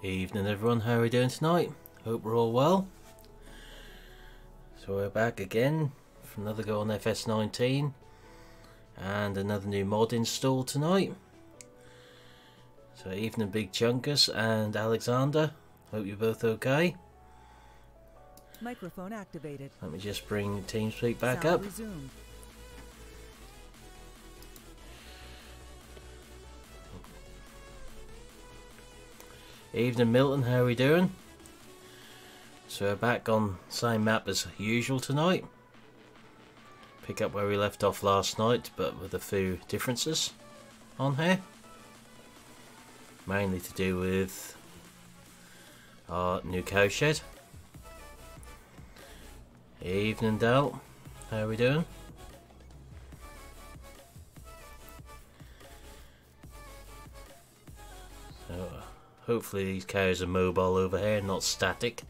Evening everyone, how are we doing tonight? Hope we're all well. So we're back again for another go on FS19 and another new mod install tonight. So evening Big Chunkus and Alexander, hope you're both okay. Microphone activated. Let me just bring TeamSpeak back Sound up. resumed. Evening Milton, how are we doing? So we're back on the same map as usual tonight. Pick up where we left off last night, but with a few differences on here. Mainly to do with our new cow shed. Evening Dal, how are we doing? So, hopefully these cows are mobile over here, not static.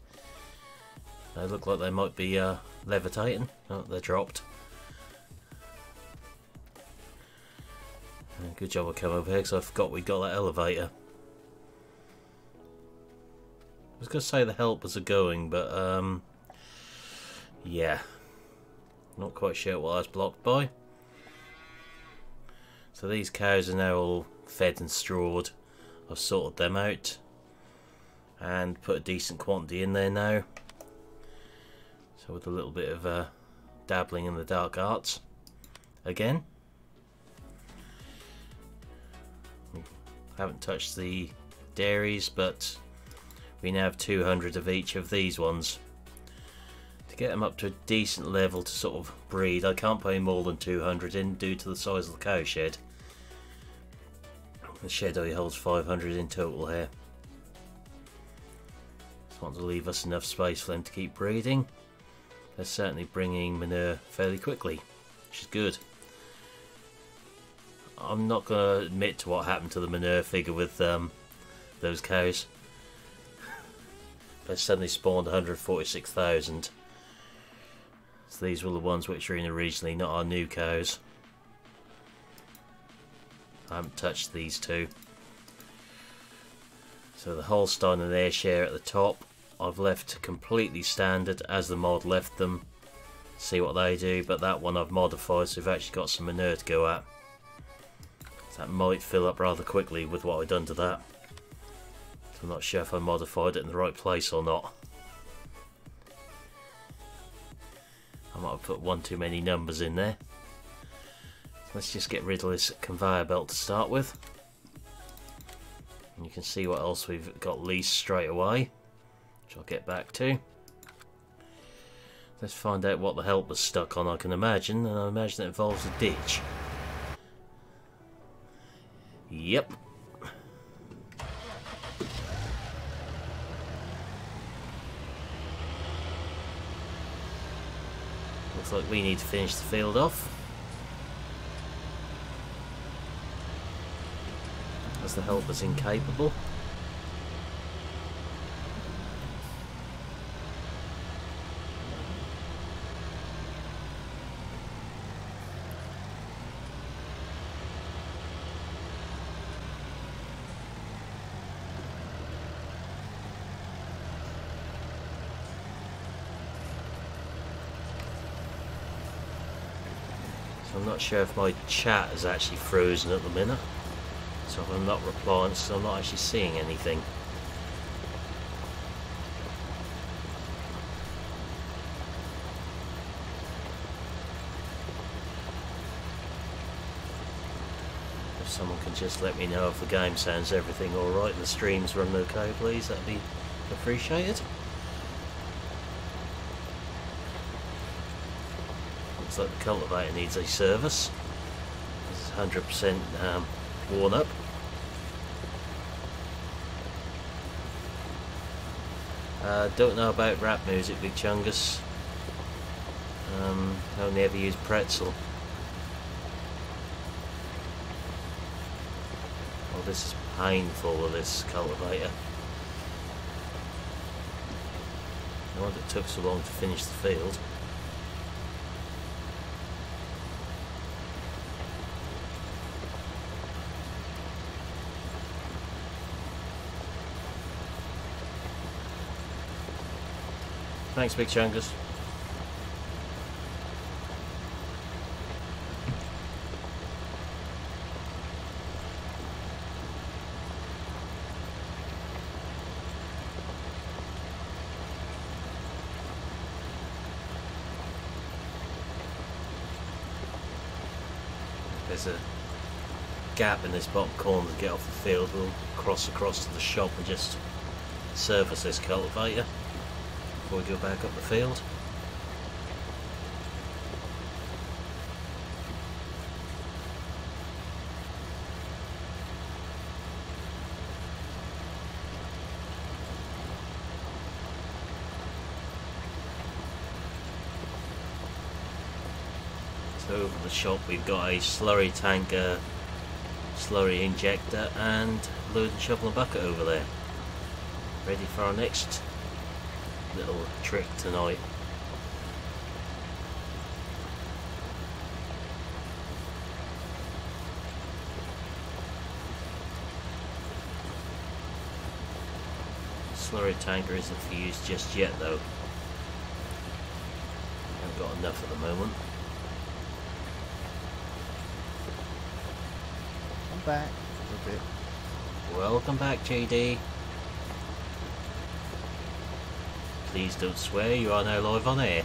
They look like they might be levitating. Oh, they're dropped. Good job I came over here because I forgot we got that elevator. I was going to say the helpers are going, but yeah. Not quite sure what I was blocked by. So these cows are now all fed and strawed. I've sorted them out and put a decent quantity in there now. So with a little bit of dabbling in the dark arts again. Haven't touched the dairies, but we now have 200 of each of these ones. To get them up to a decent level to sort of breed, I can't put any more than 200 in due to the size of the cow shed. The shed only holds 500 in total here. Just want to leave us enough space for them to keep breeding. They're certainly bringing manure fairly quickly, which is good. I'm not going to admit to what happened to the manure figure with those cows. They suddenly spawned 146,000. So these were the ones which were in originally, not our new cows. I haven't touched these two. So the Holstein and Ayrshire at the top I've left completely standard as the mod left them. See what they do, but that one I've modified so we've actually got some manure to go at. So that might fill up rather quickly with what I've done to that. So I'm not sure if I modified it in the right place or not. I might have put one too many numbers in there. Let's just get rid of this conveyor belt to start with. And you can see what else we've got leased straight away, which I'll get back to. Let's find out what the helper's stuck on, I can imagine, and I imagine it involves a ditch. Yep. Looks like we need to finish the field off. As the helper's incapable. So I'm not sure if my chat is actually frozen at the minute. So if I'm not replying, it's because I'm not actually seeing anything. If someone can just let me know if the game sounds everything alright and the stream's running okay, please, that'd be appreciated. Looks like the cultivator needs a service. This is 100% worn up. Don't know about rap music, Big Chungus. Only ever use pretzel. Oh, this is painful with this cultivator. No wonder it took so long to finish the field. Thanks, Big Chungus. There's a gap in this bottom corner to get off the field. We'll cross across to the shop and just service this cultivator before we go back up the field. So over the shop we've got a slurry tanker, slurry injector and loading shovel and bucket over there. Ready for our next little trick tonight. Slurry tanker isn't for use just yet though. I've got enough at the moment. I'm back a bit. Welcome back, JD. Please don't swear, you are now live on air.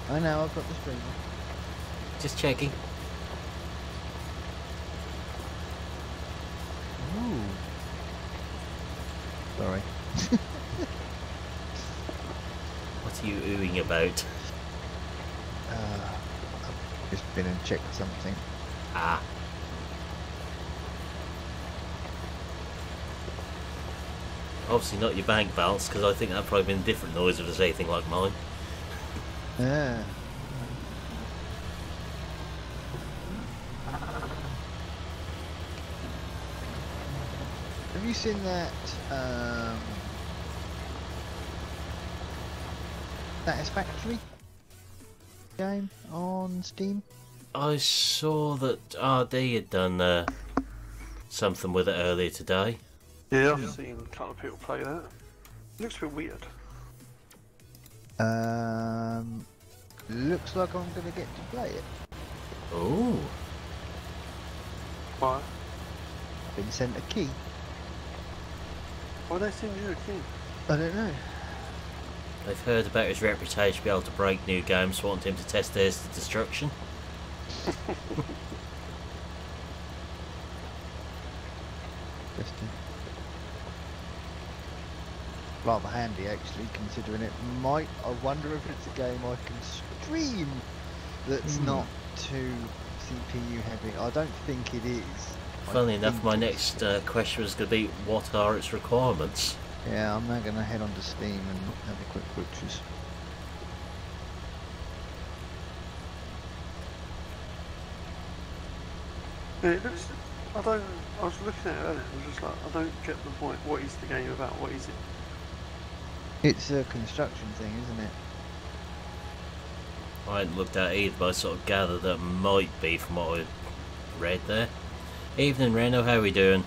I know, I've got the stream on. Just checking. Ooh. Sorry. What are you oohing about? I've just been and checked something. Ah. Obviously not your bank balance, because I think that'd probably been a different noise if it was anything like mine. Yeah. Have you seen that Satisfactory game on Steam? I saw that RD had done something with it earlier today. Yeah, I've seen a couple of people play that. It looks a bit weird. Looks like I'm gonna get to play it. Ooh. Why? I've been sent a key. Why they send you a key? I don't know. They've heard about his reputation to be able to break new games, want him to test theirs to destruction. Interesting. Rather handy actually, considering it might. I wonder if it's a game I can stream that's not too CPU heavy. I don't think it is. Funnily enough, my next question was going to be, what are its requirements? Yeah, I'm now going to head on to Steam and have a quick butchers. Yeah, it looks. I was looking at it earlier. I was just like, I don't get the point. What is the game about? What is it? It's a construction thing, isn't it? I hadn't looked at it either, but I sort of gathered that it might be from what I read there. Evening, Reno, how are we doing?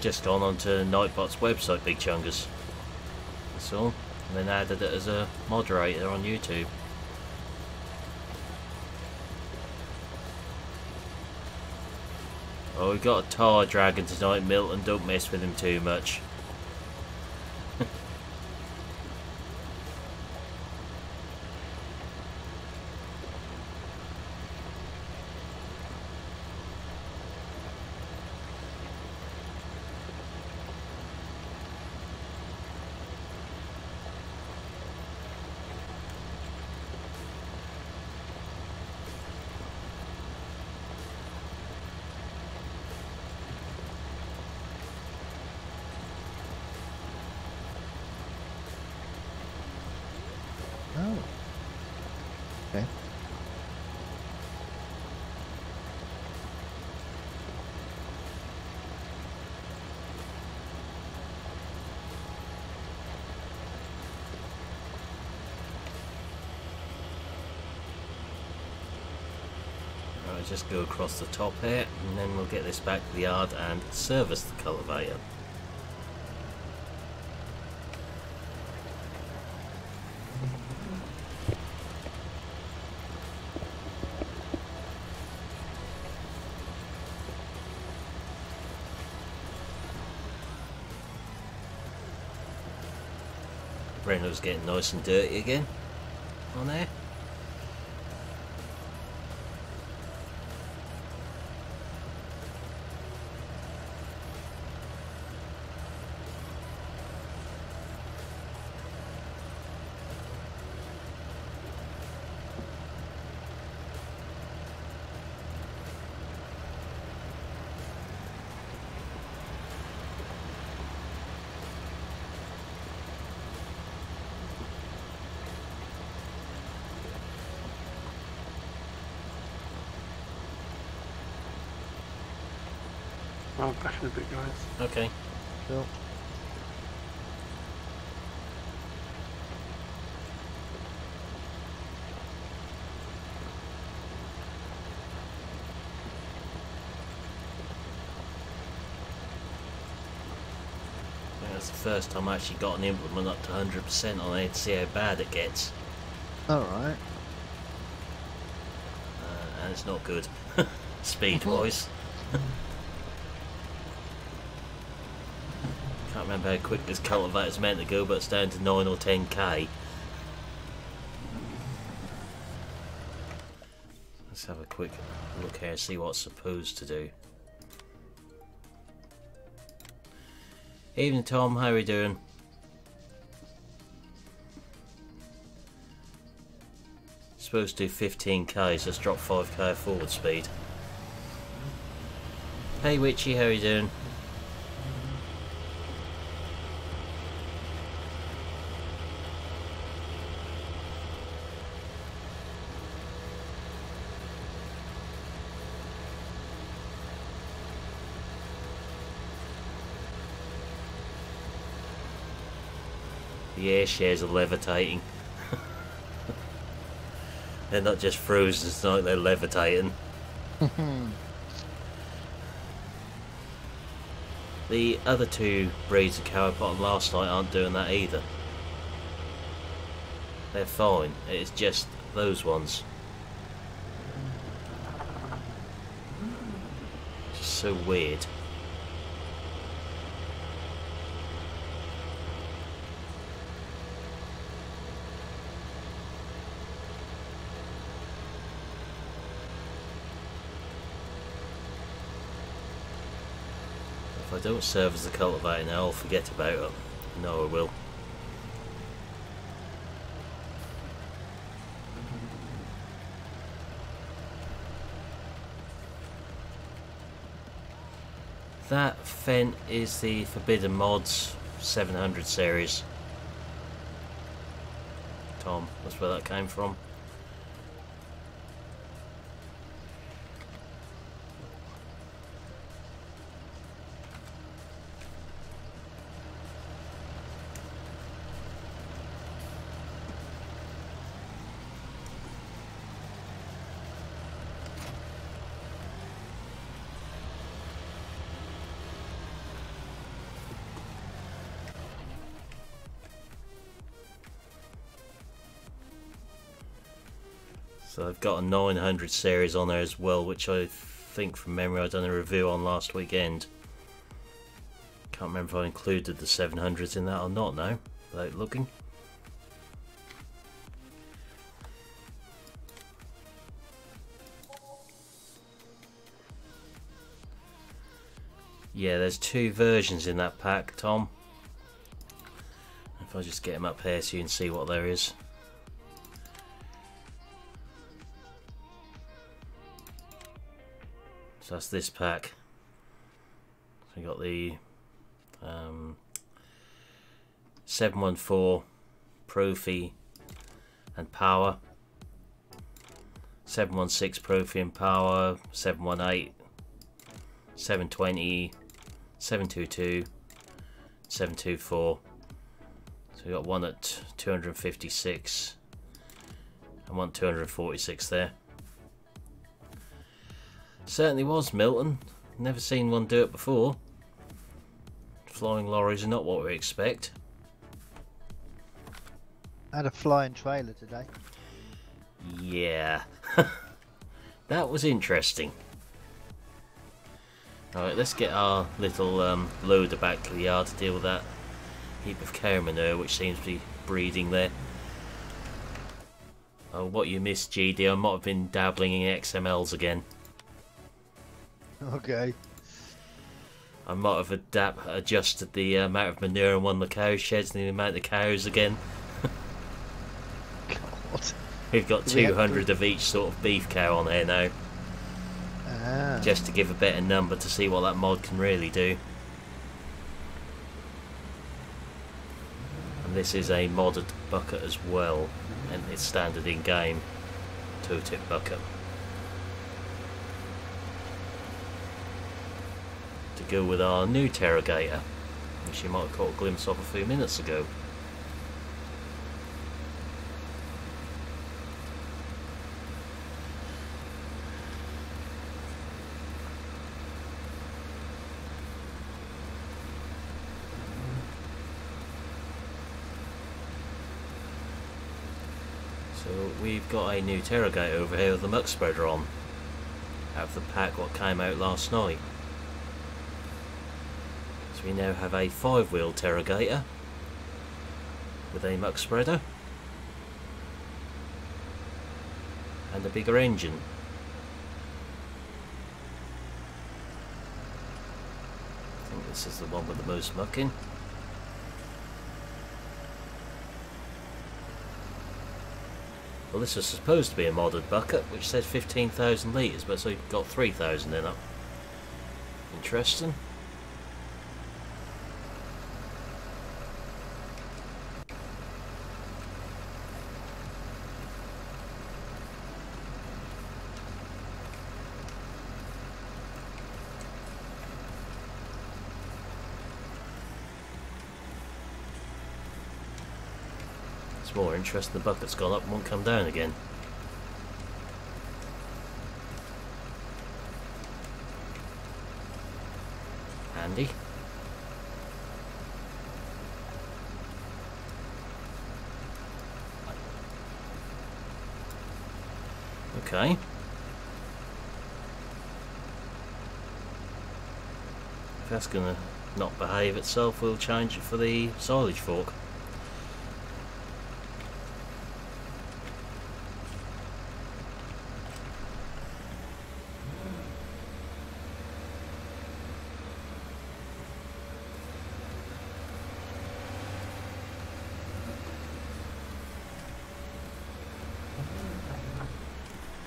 Just gone onto Nightbot's website, Big Chungus. That's all. And then added it as a moderator on YouTube. Oh, we got a tar dragon tonight, Milton. Don't mess with him too much. Oh. Okay. I'll just go across the top here, and then we'll get this back to the yard and service the cultivator. Renault's getting nice and dirty again on there. I'll back in a bit, guys. Okay. Cool. That's the first time I actually got an implement up to 100% on it to see how bad it gets. Alright. And it's not good, speed-wise. Can't remember how quick this cultivator's meant to go, but it's down to 9 or 10k. Let's have a quick look here, see what it's supposed to do. Evening, Tom, how are we doing? Supposed to do 15k, so let's drop 5k forward speed. Hey Witchy, how are you doing? The air shares are levitating. They're not just frozen, it's not like they're levitating. The other two breeds of cow I put on last night aren't doing that either. They're fine, it's just those ones. Just so weird. If I don't service the cultivator now, I'll forget about it. No, I will. That Fent is the Forbidden Mods 700 series. Tom, that's where that came from. So I've got a 900 series on there as well, which I think from memory I've done a review on last weekend. Can't remember if I included the 700s in that or not now, without looking. Yeah, there's two versions in that pack, Tom. If I just get them up here so you can see what there is. So that's this pack. So we got the 714 Profi and Power, 716 Profi and Power, 718, 720, 722, 724. So we got one at 256 and one 246 there. Certainly was, Milton. Never seen one do it before. Flying lorries are not what we expect. I had a flying trailer today. Yeah. That was interesting. Alright, let's get our little loader back to the yard to deal with that heap of cow manure which seems to be breeding there. Oh, what you missed, GD, I might have been dabbling in XMLs again. Okay. I might have adjusted the amount of manure in one of the cow sheds and the amount of cows again. God. We've got Do we have 200 of each sort of beef cow on here now. Ah. Just to give a better number to see what that mod can really do. And this is a modded bucket as well, and it's standard in game toe-tip bucket. To go with our new Terrogator, which you might have caught a glimpse of a few minutes ago. So we've got a new Terrogator over here with the muck spreader on, out of the pack what came out last night. So we now have a 5-wheel Terrogator with a muck spreader and a bigger engine. I think this is the one with the most muck in. Well, this was supposed to be a modded bucket, which says 15,000 litres, but so you've got 3,000 in it. Interesting. It's more interesting, the bucket's gone up and won't come down again. Handy. Okay. If that's gonna not behave itself, we'll change it for the silage fork.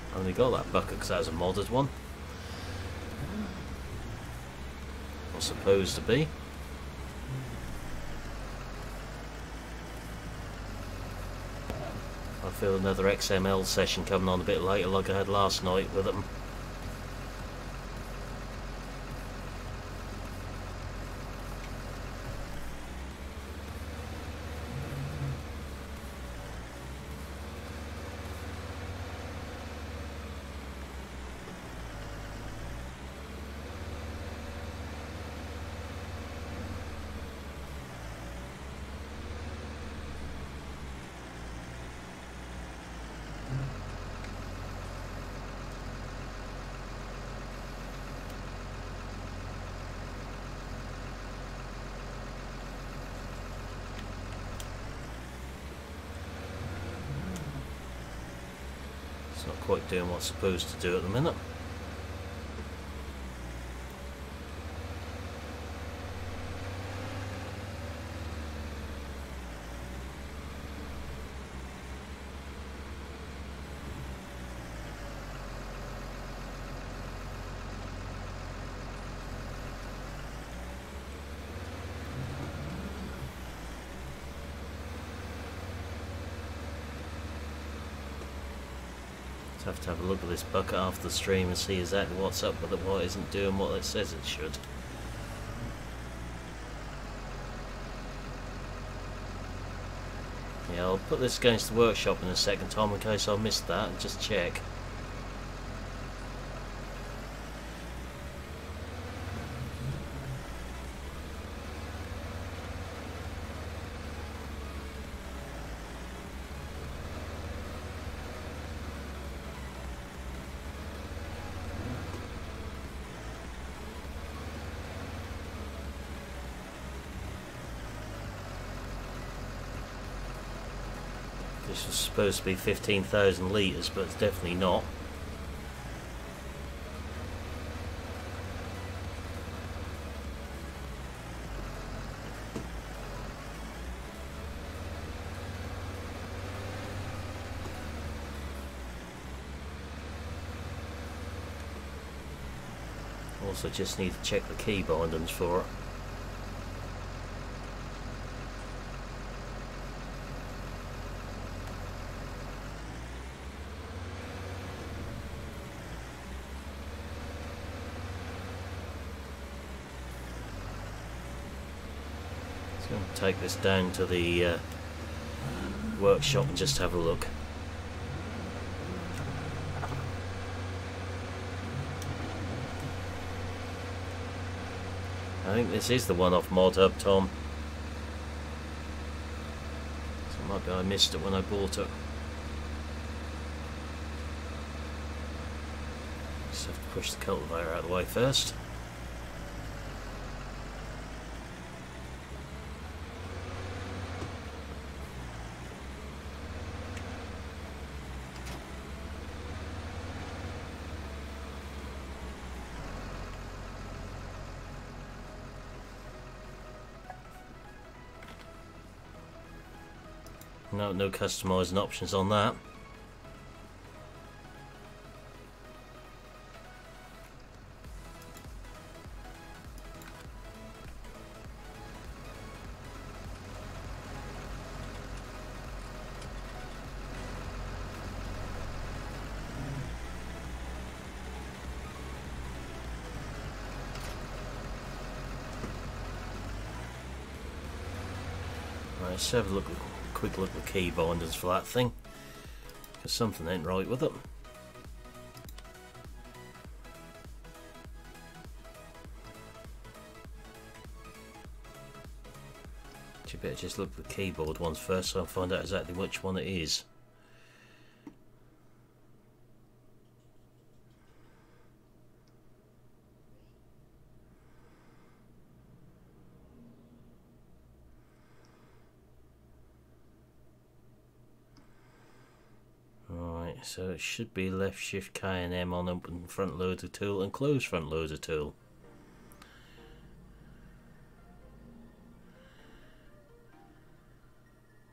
I only got that bucket because that was a modded one. Or supposed to be. I feel another XML session coming on a bit later like I had last night with them. It's not quite doing what it's supposed to do at the minute. Have to have a look at this bucket after the stream and see exactly what's up with it, why it isn't doing what it says it should. Yeah, I'll put this against the workshop in a second, Tom, in case I missed that, and just check. This was supposed to be 15,000 litres, but it's definitely not. Also just need to check the key bindings for it. So I'm going to take this down to the workshop and just have a look. I think this is the one off Mod Hub, Tom. So it might be I missed it when I bought it. Just have to push the cultivator out of the way first. No customising options on that. Right, let's have a quick look at the key bindings for that thing, because something ain't right with it. You better just look at the keyboard ones first so I'll find out exactly which one it is. So it should be left shift K and M on open front loader tool and close front loader tool.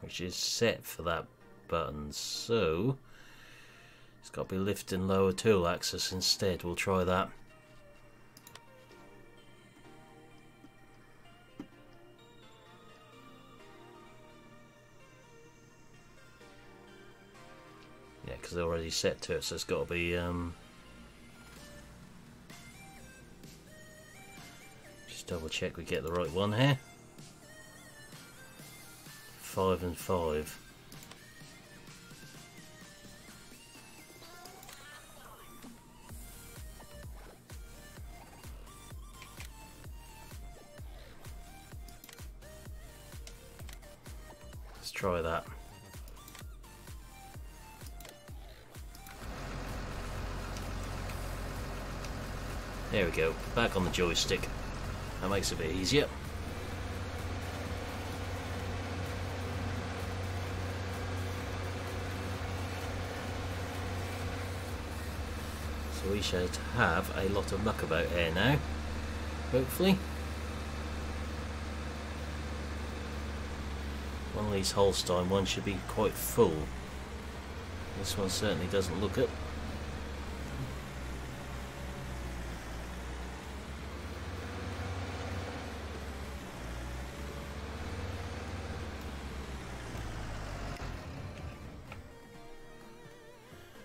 Which is set for that button, so it's got to be lift and lower tool axis instead. We'll try that. Yeah, because they're already set to it, so it's got to be just double check we get the right one here. 5 and 5. Let's try that. There we go, back on the joystick. That makes it a bit easier. So we should have a lot of muck about here now, hopefully. One of these Holstein ones should be quite full. This one certainly doesn't look it.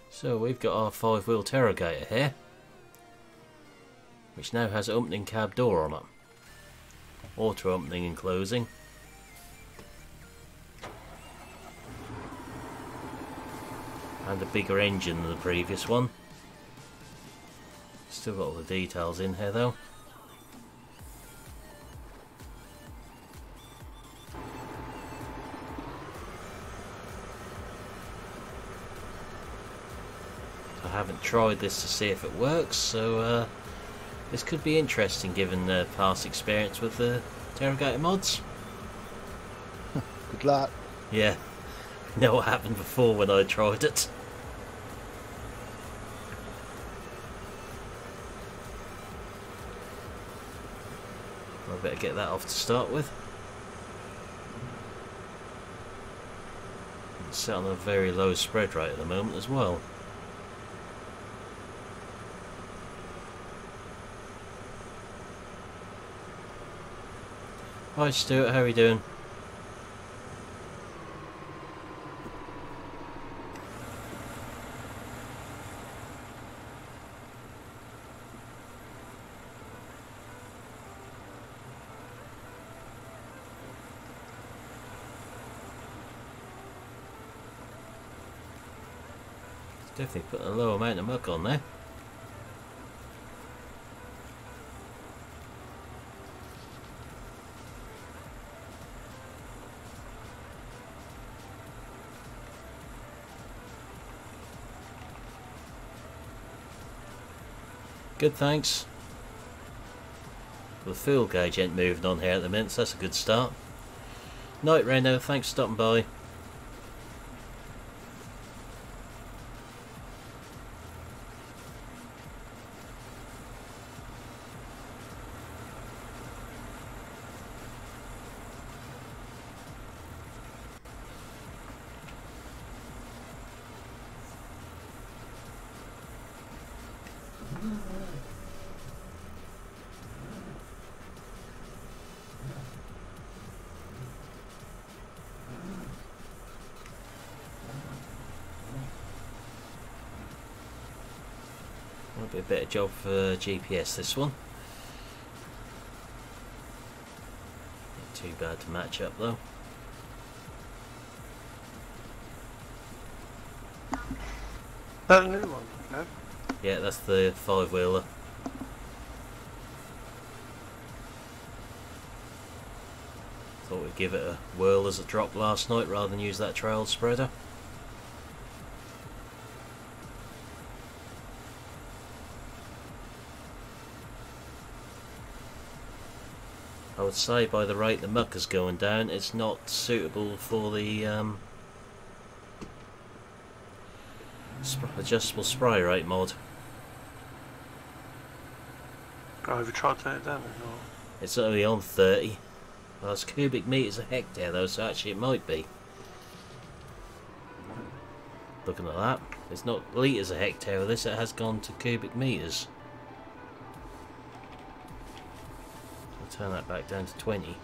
So we've got our 5-wheel Terrogator here, which now has an opening cab door on it. Auto opening and closing. And a bigger engine than the previous one. Still got all the details in here though. I haven't tried this to see if it works, so this could be interesting given past experience with the Terrogator mods. Good luck. Yeah, You know what happened before when I tried it? I better get that off to start with. It's set on a very low spread rate at the moment as well. Hi Stuart, how are you doing? Definitely put a low amount of muck on there. Good, thanks. The fuel gauge ain't moving on here at the minute, so that's a good start. Night Reno, thanks for stopping by. Might be a better job for GPS this one. Not too bad to match up though. That a new one, no? Yeah, that's the 5-wheeler. Thought we'd give it a whirl as a drop last night rather than use that trail spreader. I would say by the rate the muck is going down, it's not suitable for the adjustable spray rate mod. Oh, have you tried to turn it down or not? It's only on 30. Well, it's cubic meters a hectare though, so actually it might be. Looking at that, it's not litres a hectare of this, it has gone to cubic meters. I'll turn that back down to 20.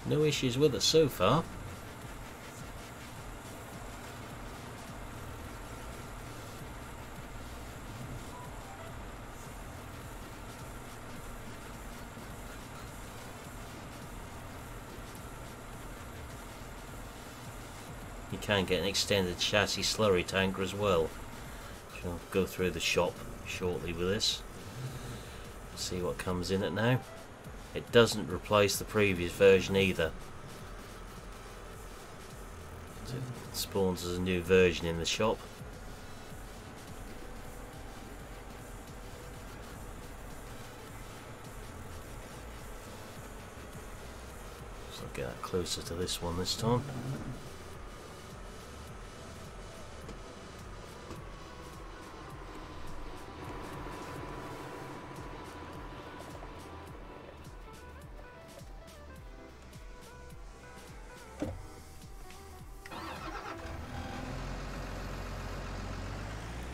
No issues with it so far. You can get an extended chassis slurry tanker as well. I'll go through the shop shortly with this. See what comes in it now. It doesn't replace the previous version either. So it spawns as a new version in the shop. So I'll get that closer to this one this time.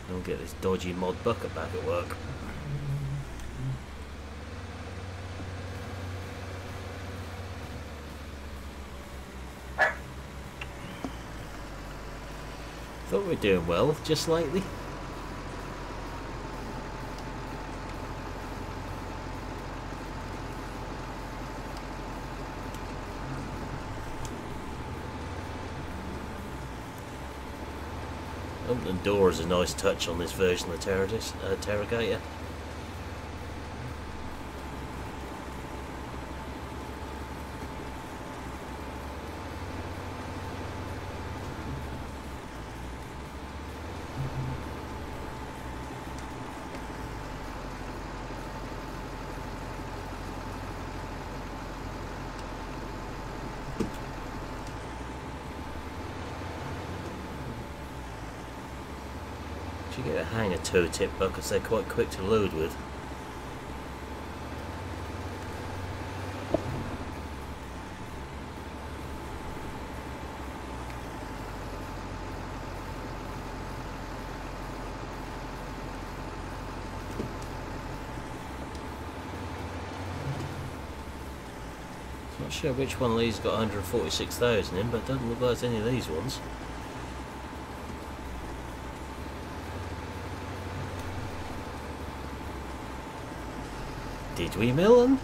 We'll get this dodgy mod bucket back at work. Thought we were doing well just lately. Opening door is a nice touch on this version of the Terragator. Should get a hang of two-tip buckets, they're quite quick to load with. Not sure which one of these got 146,000 in, but it doesn't look like it's any of these ones. Did we, Milton?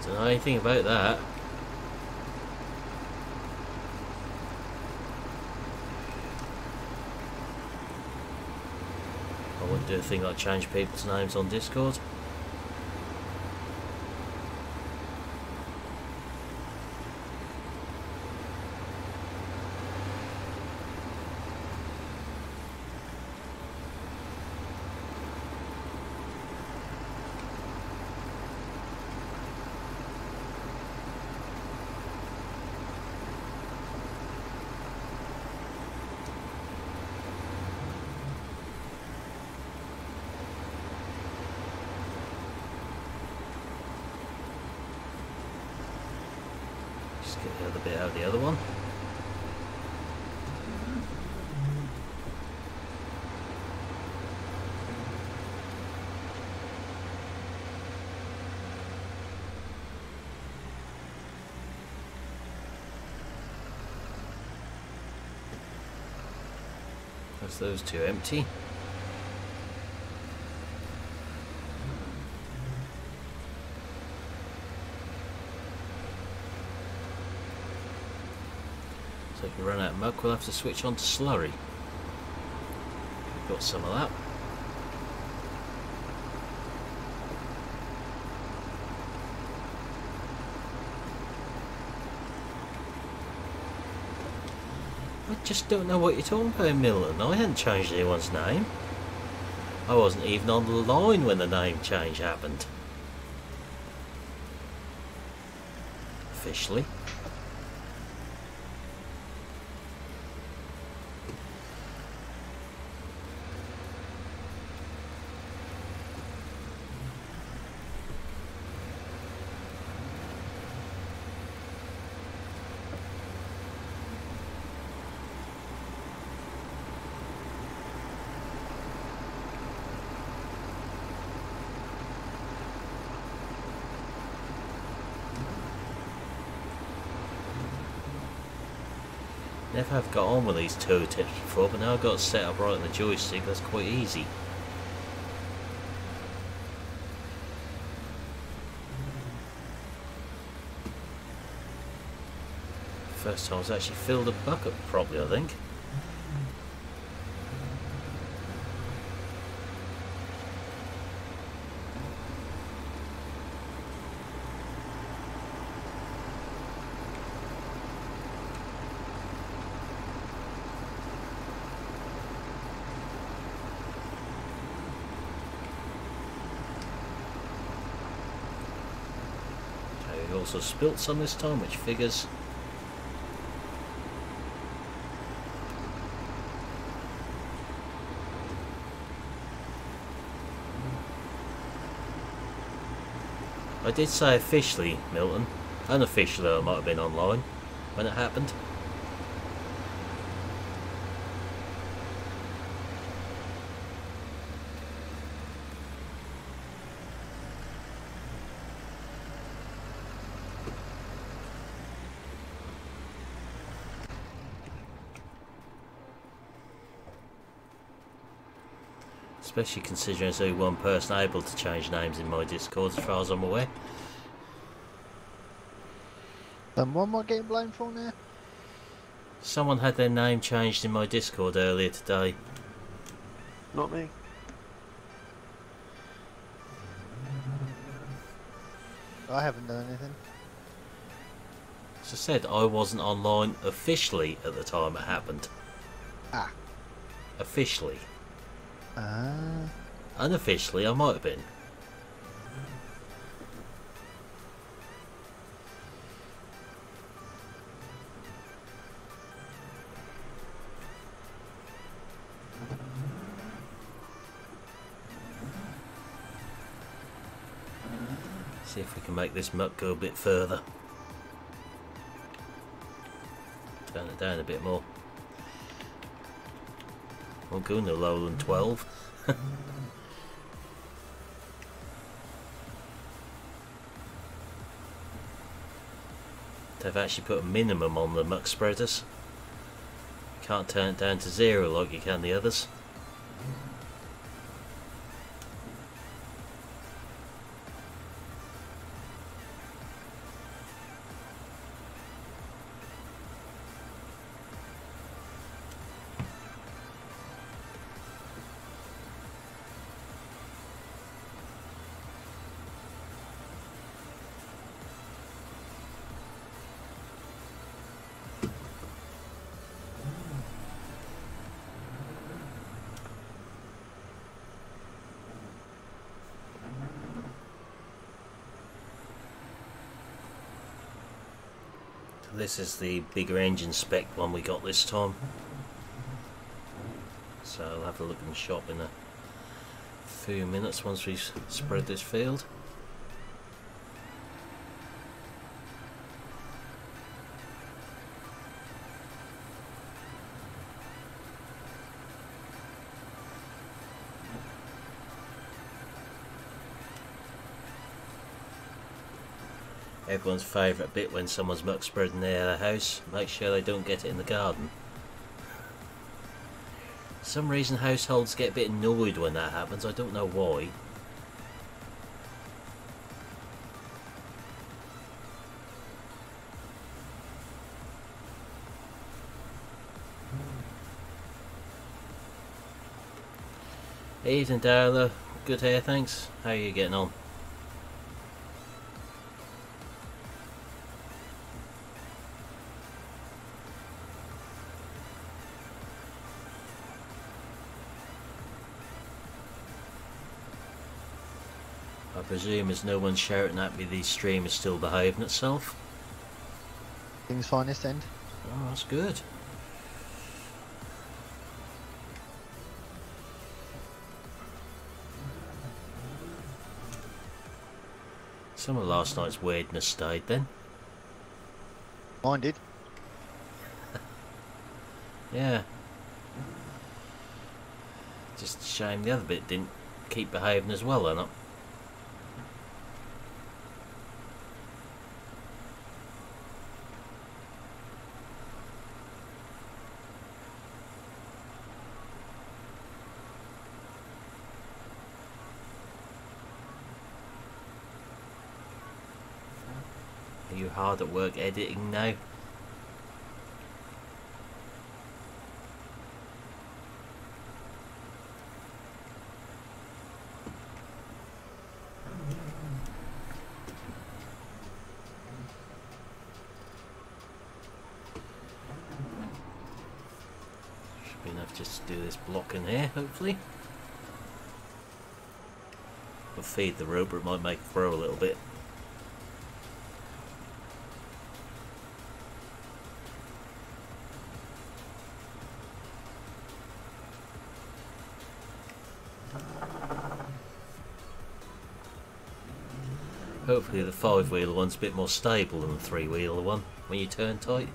Don't know anything about that. I wouldn't do a thing like change people's names on Discord. Get the other bit out of the other one. That's those two empty. So if we run out of muck, we'll have to switch on to slurry. Got some of that. I just don't know what you're talking about, Milton. I hadn't changed anyone's name. I wasn't even on the line when the name change happened. Officially. Never have got on with these toe tips before, but now I've got it set up right on the joystick, that's quite easy. First time I was actually filled a bucket properly, I think. We also spilt some this time, which figures. I did say officially, Milton. Unofficially, I might have been online when it happened. Especially considering there's only one person able to change names in my Discord, as far as I'm aware. And what am I getting blamed for now? Someone had their name changed in my Discord earlier today. Not me. I haven't done anything. As I said, I wasn't online officially at the time it happened. Ah. Officially. Ah. Unofficially, I might have been. See if we can make this muck go a bit further. Turn it down a bit more. Won't go no lower than 12. They've actually put a minimum on the muck spreaders. Can't turn it down to 0 like you can the others. This is the bigger engine spec one we got this time. So I'll have a look in the shop in a few minutes once we've spread this field. Everyone's favourite bit when someone's muck spreading their house, make sure they don't get it in the garden. For some reason households get a bit annoyed when that happens, I don't know why. Evening Darla, good here thanks, how are you getting on? I presume as no one's shouting at me, the stream is still behaving itself. Things fine this end? Oh, that's good. Some of last night's weirdness stayed then. Mine did. Yeah. Just a shame the other bit didn't keep behaving as well, or not. Are you hard at work editing now? Should be enough just to do this block in here, hopefully. I'll feed the rope, or it might make it grow a little bit. Hopefully the 5-wheeler one's a bit more stable than the 3-wheeler one when you turn tight.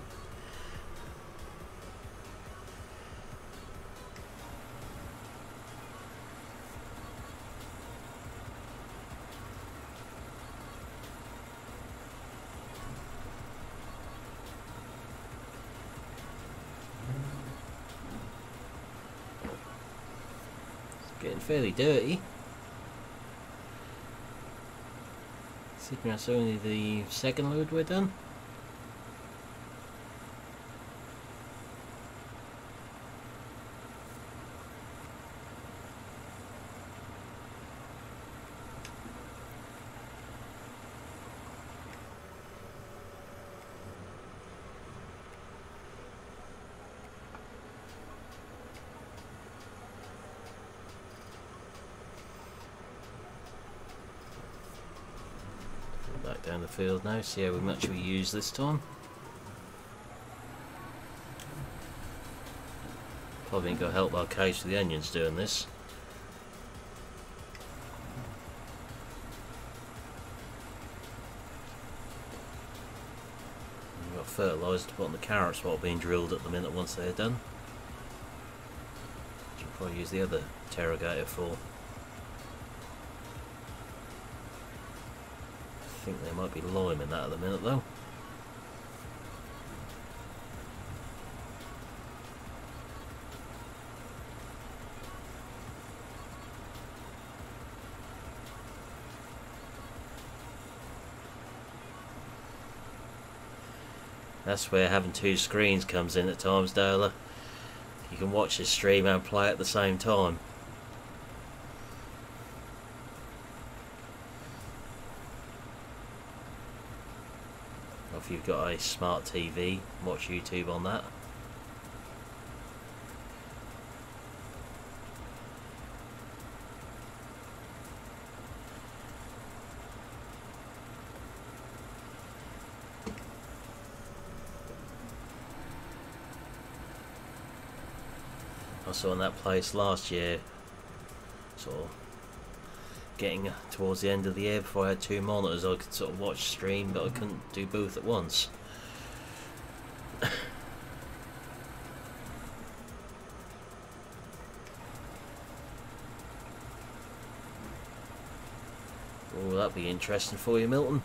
It's getting fairly dirty. That's only the second load we're done. Back down the field now, see how much we use this time. Probably ain't gonna help our case with the onions doing this. got fertiliser to put on the carrots while being drilled at the minute once they're done. Which I'll probably use the other interrogator for. I think there might be lime in that at the minute though. That's where having two screens comes in at times, Dale. You can watch the stream and play at the same time. Or if you've got a smart TV, watch YouTube on that. I saw in that place last year, sort of getting towards the end of the year before I had two monitors. I could sort of watch stream, but I couldn't do both at once. Oh, that'd be interesting for you, Milton.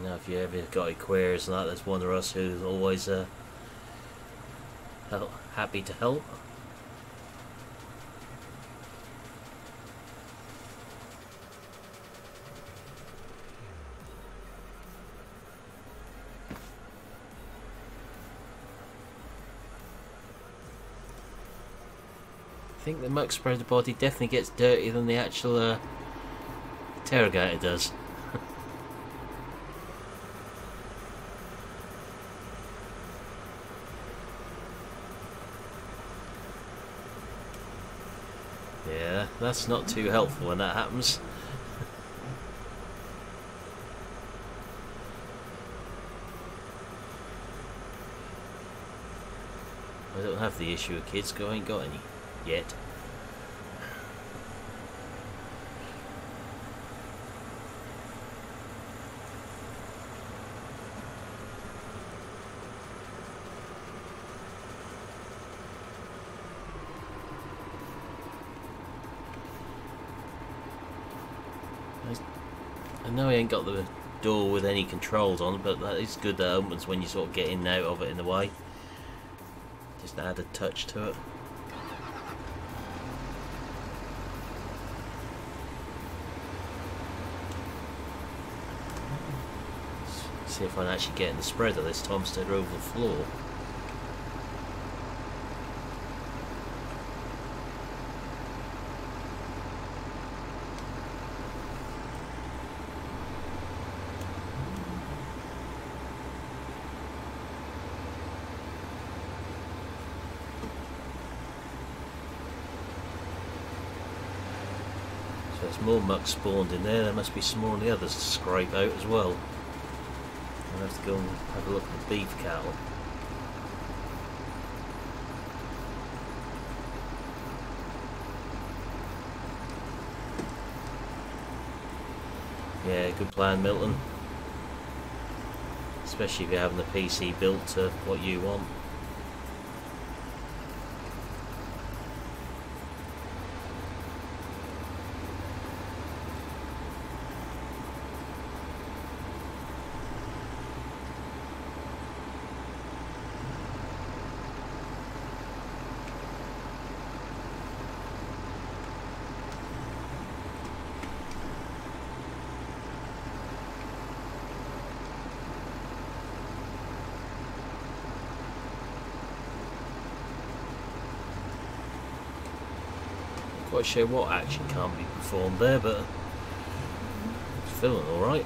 If you ever got any queries and that, there's one of us who's always happy to help. I think the muck spreader body definitely gets dirtier than the actual interrogator does. Yeah, that's not too helpful when that happens. I don't have the issue of kids, I ain't got any yet. I know I ain't got the door with any controls on, but that is good that opens when you sort of get in and out of it in a way. Just add a touch to it. See if I can actually get in the spreader this time instead of over the floor. So there's more muck spawned in there. There must be some more on the others to scrape out as well. I'll have to go and have a look at the beef cattle. Yeah, good plan, Milton. Especially if you're having the PC built to what you want. Quite sure what action can't be performed there, but it's feeling alright.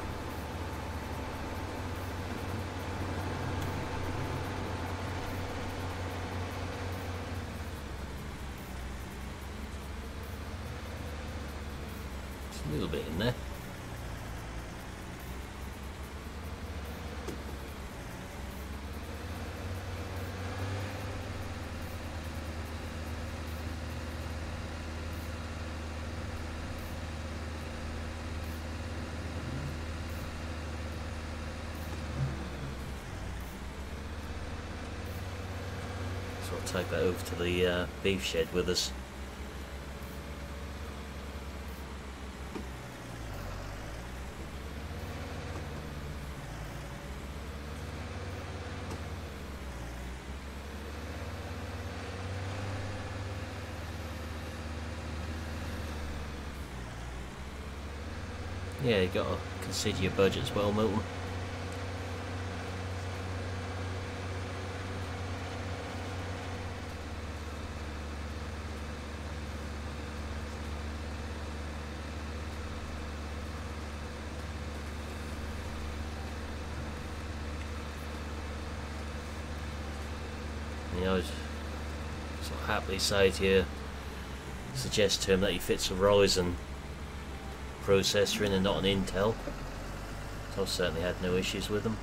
There's a little bit in there. Got to take that over to the beef shed with us. Yeah, you got to consider your budget as well, Milton. You know, I'd sort of happily say to you, suggest to him that he fits a Ryzen processor in and not an Intel. So I've certainly had no issues with them.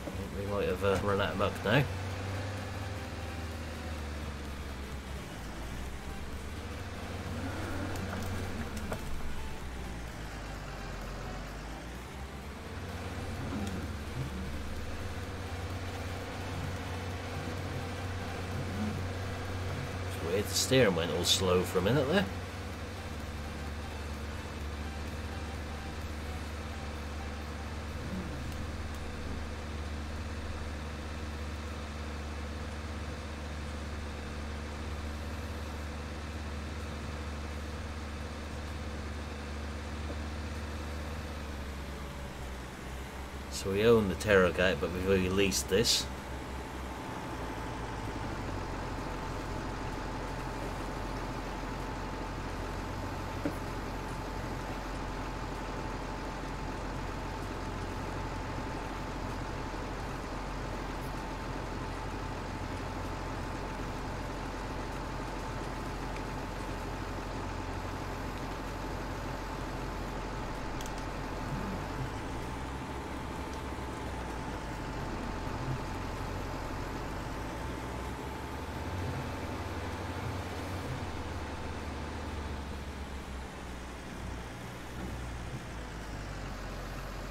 I think we might have run out of muck now. The steering went all slow for a minute there. So we own the Terrogate, but we've released this.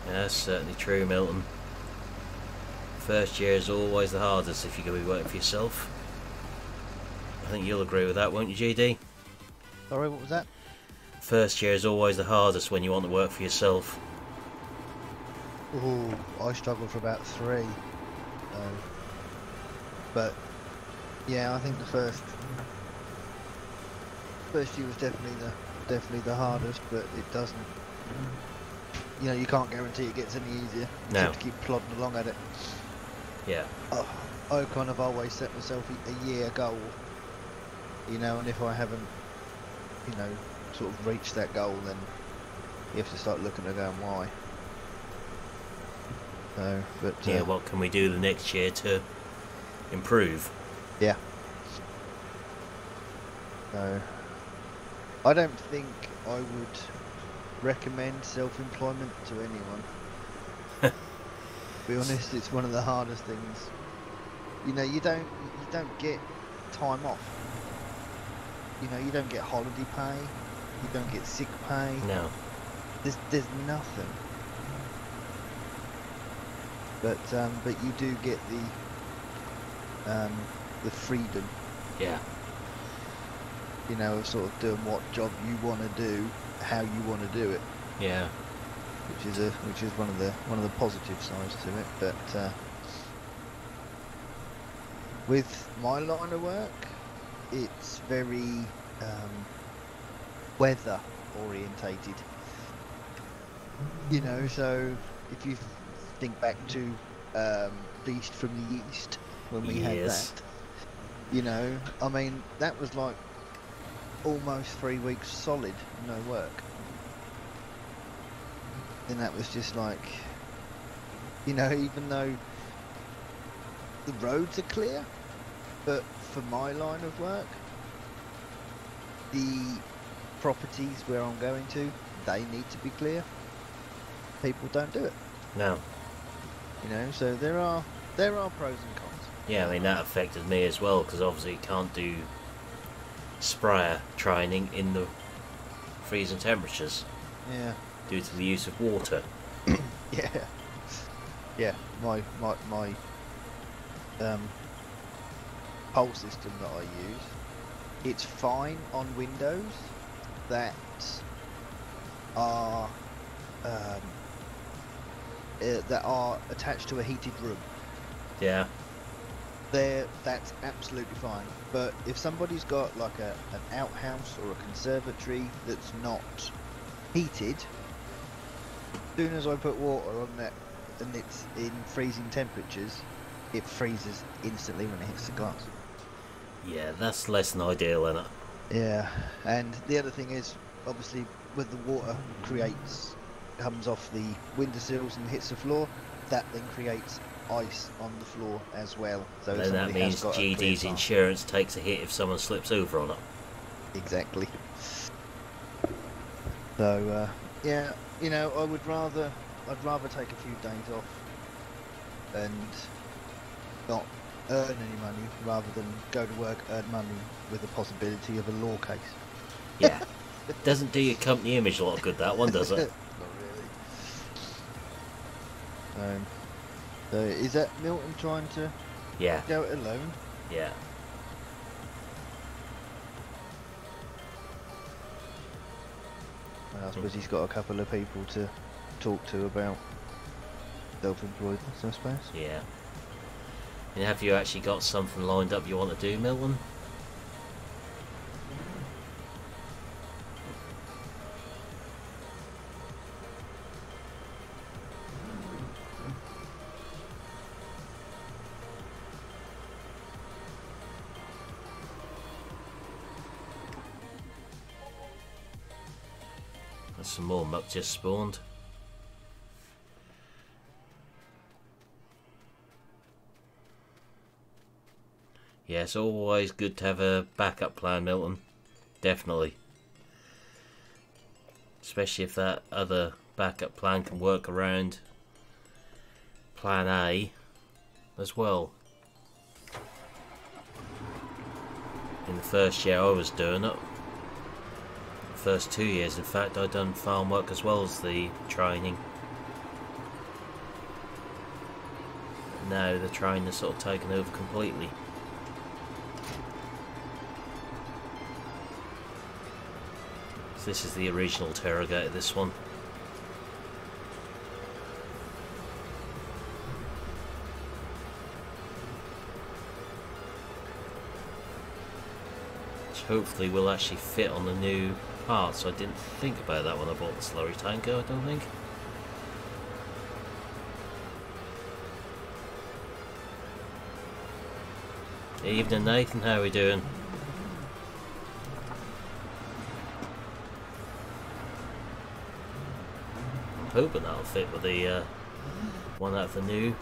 That's certainly true, Milton. First year is always the hardest if you're going to be working for yourself. I think you'll agree with that, won't you, GD? Sorry, what was that? First year is always the hardest when you want to work for yourself. Oh, I struggled for about 3. But yeah, I think the first year was definitely the hardest, but it doesn't. You know, you can't guarantee it gets any easier. You have to keep plodding along at it. Yeah. I kind of always set myself a year goal. You know, and if I haven't, you know, sort of reached that goal, then you have to start looking at going why. So, but yeah, what can we do the next year to improve? Yeah. So, I don't think I would recommend self-employment to anyone. To be honest, it's one of the hardest things. You know, you don't get time off. You know, you don't get holiday pay. You don't get sick pay. No. There's nothing. But you do get the freedom. Yeah. You know, of sort of doing what job you want to do, how you want to do it. Yeah. Which is one of the positive sides to it. But with my line of work, it's very weather orientated. You know, so if you think back to Beast from the East, when we had that, you know, I mean, that was like almost 3 weeks solid, no work. And that was just like, you know, even though the roads are clear, but for my line of work, the properties where I'm going to, they need to be clear. People don't do it. No. You know, so there are pros and cons. Yeah, I mean that affected me as well, because obviously you can't do sprayer training in the freezing temperatures. Yeah. Due to the use of water. Yeah. Yeah. My poll system that I use, it's fine on windows that are attached to a heated room. Yeah. That's absolutely fine. But if somebody's got like an outhouse or a conservatory that's not heated, as soon as I put water on that and it's in freezing temperatures, it freezes instantly when it hits the glass. Yeah, that's less than ideal, isn't it? Yeah, and the other thing is, obviously, when the water comes off the windowsills and hits the floor, that then creates ice on the floor as well. So then that means GD's insurance takes a hit if someone slips over on it. Exactly. So, yeah, you know, I'd rather take a few days off and not earn any money rather than go to work, earn money with the possibility of a law case. Yeah. Doesn't do your company image a lot of good, that one, does it? Not really. So is that Milton trying to go it alone? Yeah. Well, I suppose he's got a couple of people to talk to about self-employedness, I suppose. Yeah. And have you actually got something lined up you want to do, Milton? There's some more muck just spawned. Yeah, it's always good to have a backup plan, Milton. Definitely. Especially if that other backup plan can work around plan A as well. In the first year I was doing it, the first 2 years in fact, I'd done farm work as well as the training. Now the training is sort of taken over completely. This is the original Terragator, this one. Which hopefully will actually fit on the new parts. I didn't think about that when I bought the slurry tanker, I don't think. Evening Nathan, how are we doing? Hoping that'll fit with the one out of the new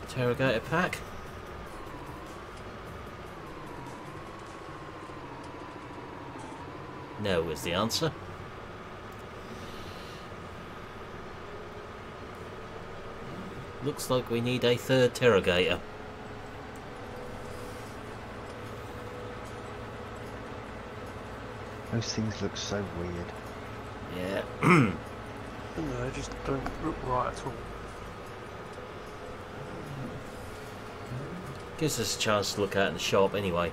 Terragator pack. No is the answer. Looks like we need a third Terragator. Those things look so weird. Yeah. No, they just don't look right at all. Gives us a chance to look at it in the shop anyway.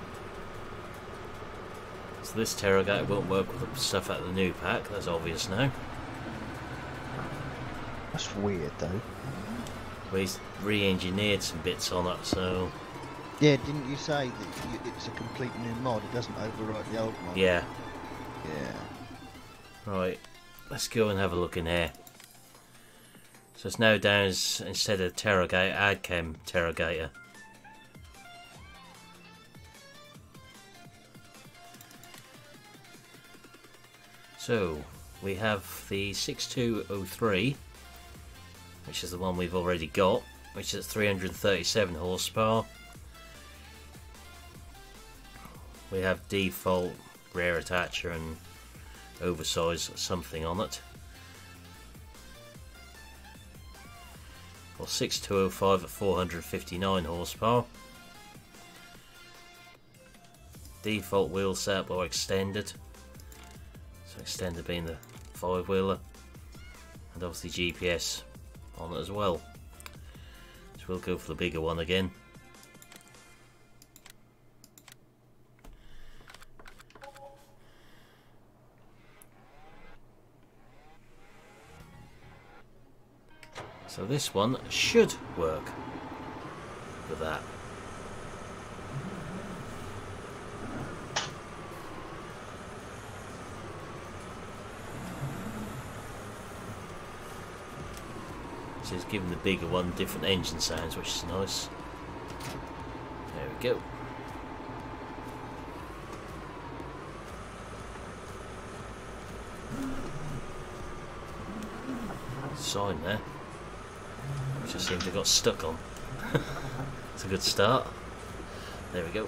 So this Terragator won't work with the stuff out of the new pack, that's obvious now. That's weird though. Well, he's re-engineered some bits on it, so... Yeah, didn't you say that it's a complete new mod, it doesn't overwrite the old mod? Yeah. Yeah. Right, let's go and have a look in here. So it's now down as, instead of Terragator, AdChem Terragator. So, we have the 6203, which is the one we've already got, which is 337 horsepower. We have default rear attacher and oversized something on it. Or 6205 at 459 horsepower. Default wheel setup or extended. So extended being the 5-wheeler. And obviously GPS on it as well. So we'll go for the bigger one again. So this one should work with that. So it's giving the bigger one different engine sounds, which is nice. There we go. Sign there. Which I seem to have got stuck on. It's a good start. There we go.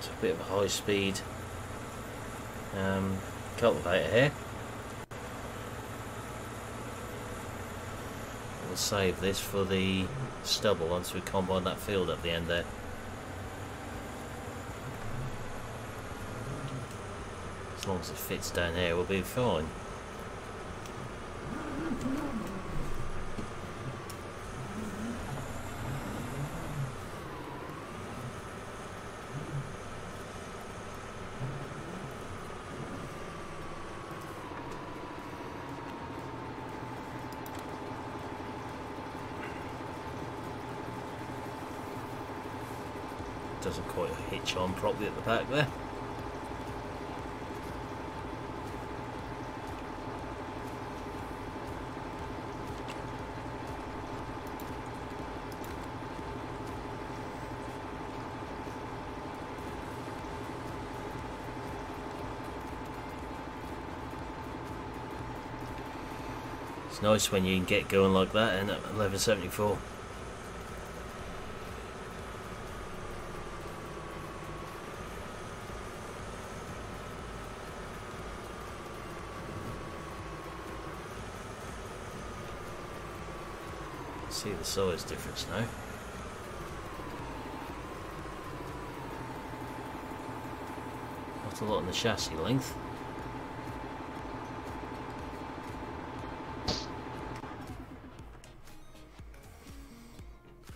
A bit of a high speed cultivator here. We'll save this for the stubble once we combine that field at the end there. As long as it fits down here, we'll be fine. Doesn't quite hitch on properly at the back there. It's nice when you can get going like that in at 1174. See the size difference now. Not a lot in the chassis length.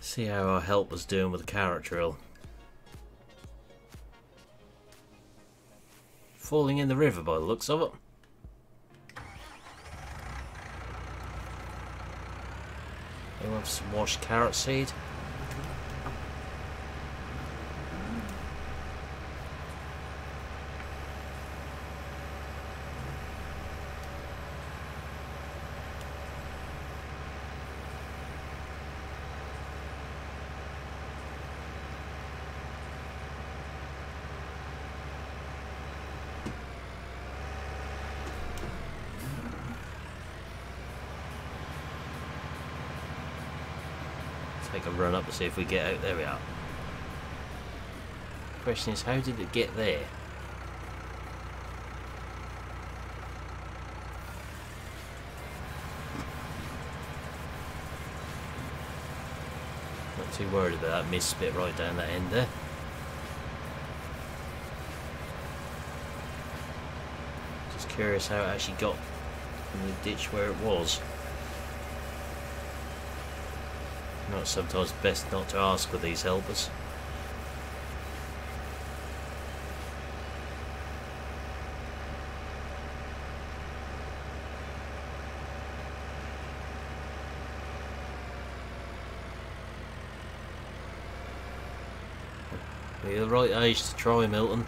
See how our helper's doing with the carrot drill. Falling in the river by the looks of it. We'll have some washed carrot seed. Take a run up to see if we get out. There we are. Question is, how did it get there? Not too worried about that missed bit right down that end there. Just curious how it actually got in the ditch where it was. You know, it's sometimes best not to ask with these helpers. You're the right age to try, Milton.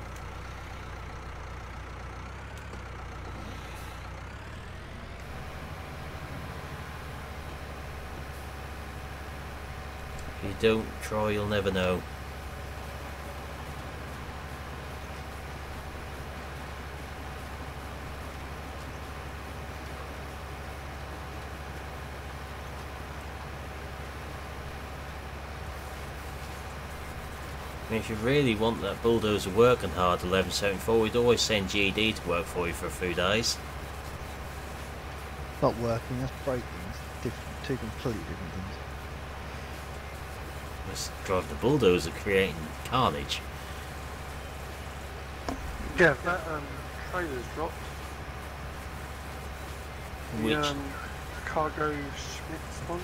If you don't try, you'll never know. I mean, if you really want that bulldozer working hard 1174, we'd always send GD to work for you for a few days. Not working, that's breaking. It's different, two completely different things. Let's drive the bulldozer, creating carnage. Yeah, that trailer's dropped. Which? The cargo Schmitz one.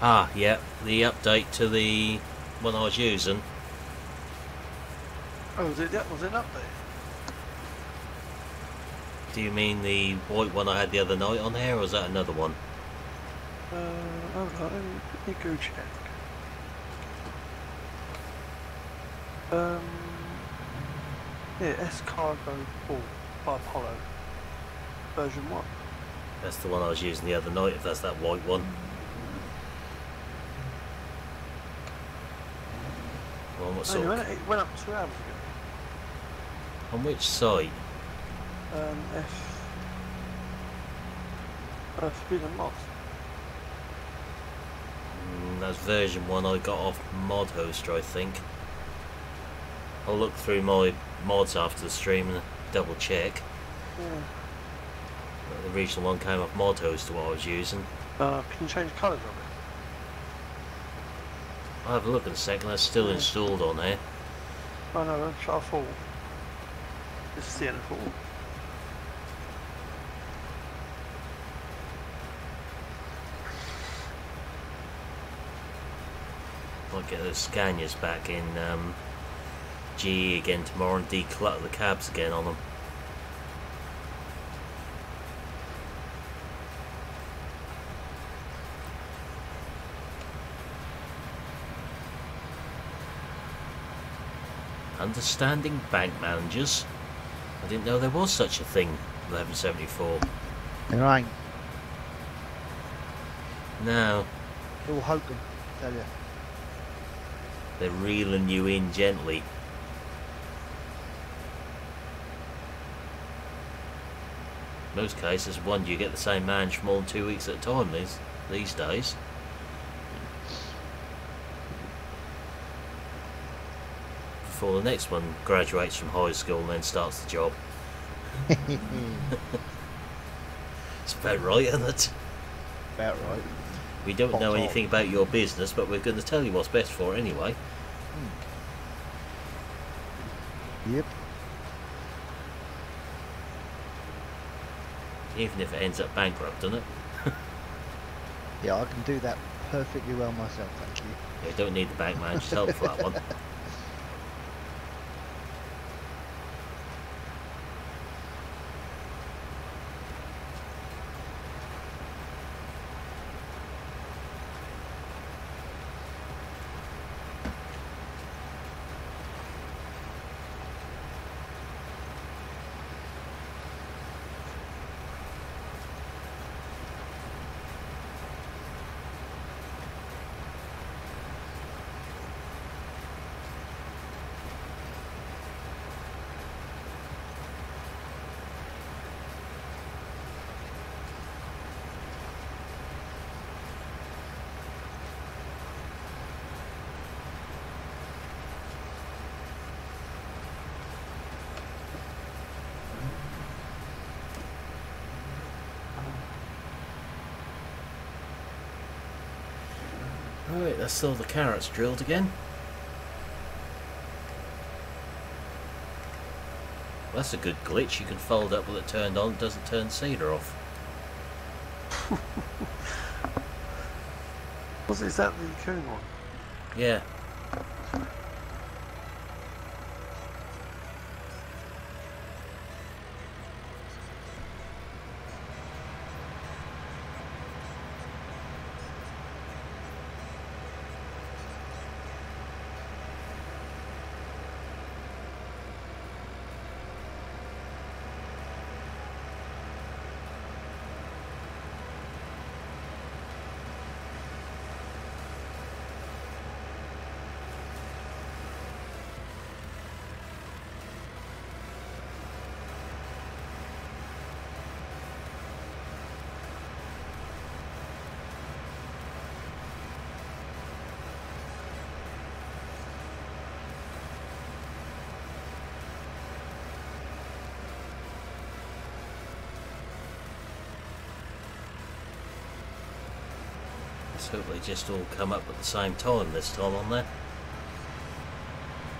Ah, yeah, the update to the one I was using. Oh, was it an update? Do you mean the white one I had the other night on there, or is that another one? Hold on, let me go check. Yeah, S Cargo 4 by Apollo. Version 1. That's the one I was using the other night, if that's that white one. Well, what sort of... It went up 2 hours ago. On which site? Forbidden Mods. That's version 1 I got off Mod Hoster, I think. I'll look through my mods after the stream and double check. Yeah. The regional one came off Mod Hoster, what I was using. Can you change colours on it? I'll have a look in a second, that's still installed on there. Oh no, I thought. This is the NF Marsch. Might get those Scanias back in GE again tomorrow and declutter the cabs again on them. Understanding bank managers. I didn't know there was such a thing, 1174. There ain't. No, All hokum, tell you. they're reeling you in gently. In most cases, one you get the same man for more than 2 weeks at a time these days. Before the next one graduates from high school and then starts the job. It's about right, isn't it? About right. We don't Hot know top. anything about your business, but we're going to tell you what's best for it anyway. Yep. Even if it ends up bankrupt, doesn't it? Yeah, I can do that perfectly well myself, thank you. Yeah, don't need the bank manager's help for that one. Right, that's all the carrots drilled again. That's a good glitch. You can fold up with it turned on, it doesn't turn cedar off. Is that the Coon one? Yeah. Let's hope they just all come up at the same time this time on there.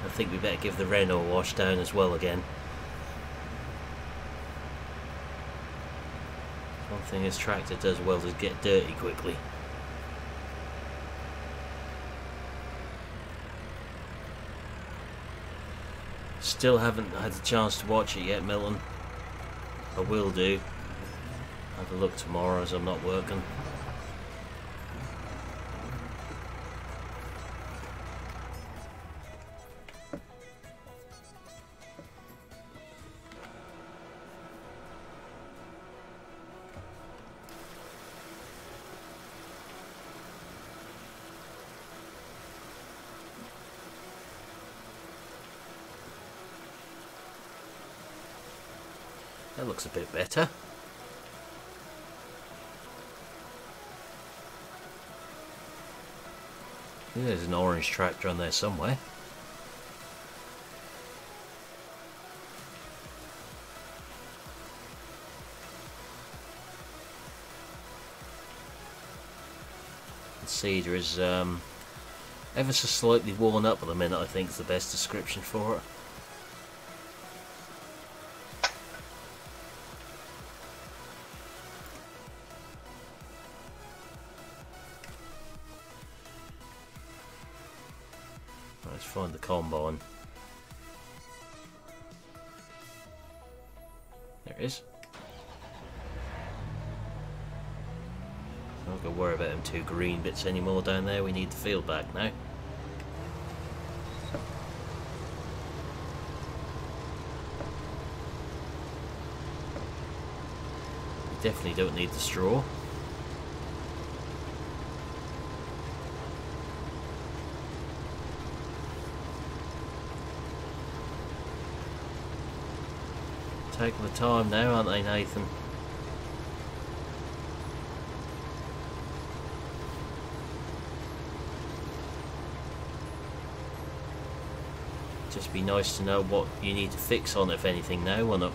I think we better give the Renault a wash down as well again. One thing this tractor does well is get dirty quickly. Still haven't had a chance to watch it yet, Milton. I will do. Have a look tomorrow as I'm not working. That looks a bit better. There's an orange tractor on there somewhere. The cedar is ever so slightly worn up at the minute, I think is the best description for it. Let's find the combine. There it is. I'm not going to worry about them two green bits anymore down there. We need the field back now. We definitely don't need the straw. Taking the time now, aren't they, Nathan? Just be nice to know what you need to fix on it, if anything, now, won't it?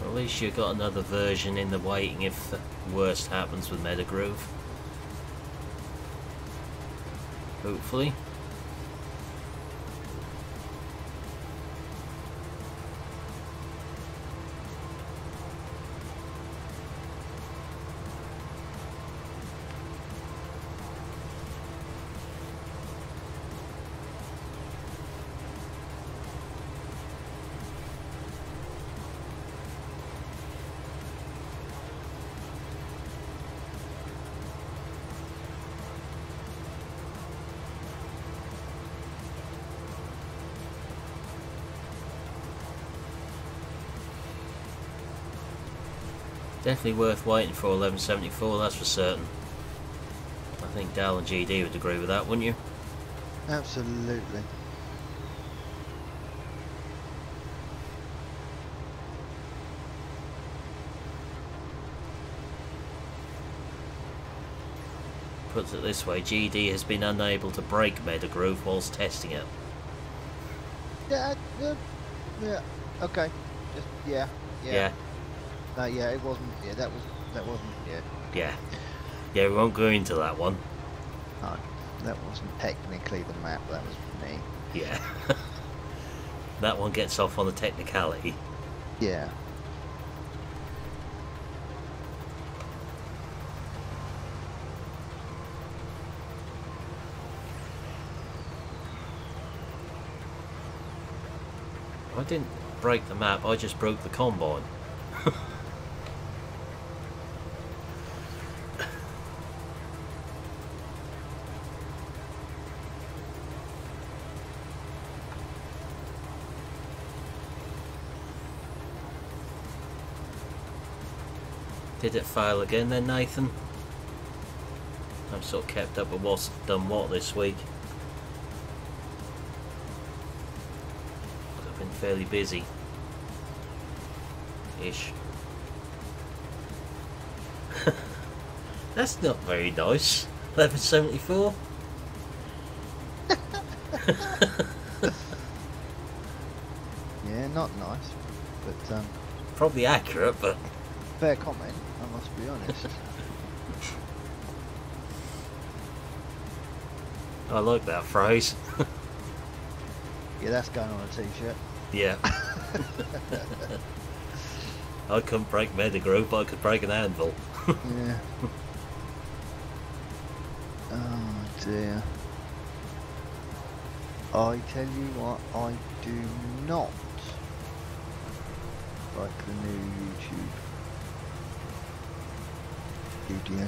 At least you've got another version in the waiting if the worst happens with Metagroove. Hopefully. Definitely worth waiting for 1174, that's for certain. I think Dal and GD would agree with that, wouldn't you? Absolutely. Puts it this way, GD has been unable to break Metagroove whilst testing it. Yeah, yeah, okay. Just, yeah. No, yeah, it wasn't, yeah, that wasn't, yeah. Yeah, we won't go into that one. No, that wasn't technically the map, that was me. Yeah. That one gets off on the technicality. Yeah. I didn't... break the map, I just broke the combine. Did it fail again then, Nathan? I've sort of kept up with what's done what this week. I've been fairly busy. Ish. That's not very nice. 1174. Yeah, not nice, but Probably accurate, but fair comment, I must be honest. I like that phrase. Yeah, that's going on a t-shirt. Yeah. I couldn't break Metagroup, but I could break an anvil. Yeah. Oh dear. I tell you what, I do not like the new YouTube video.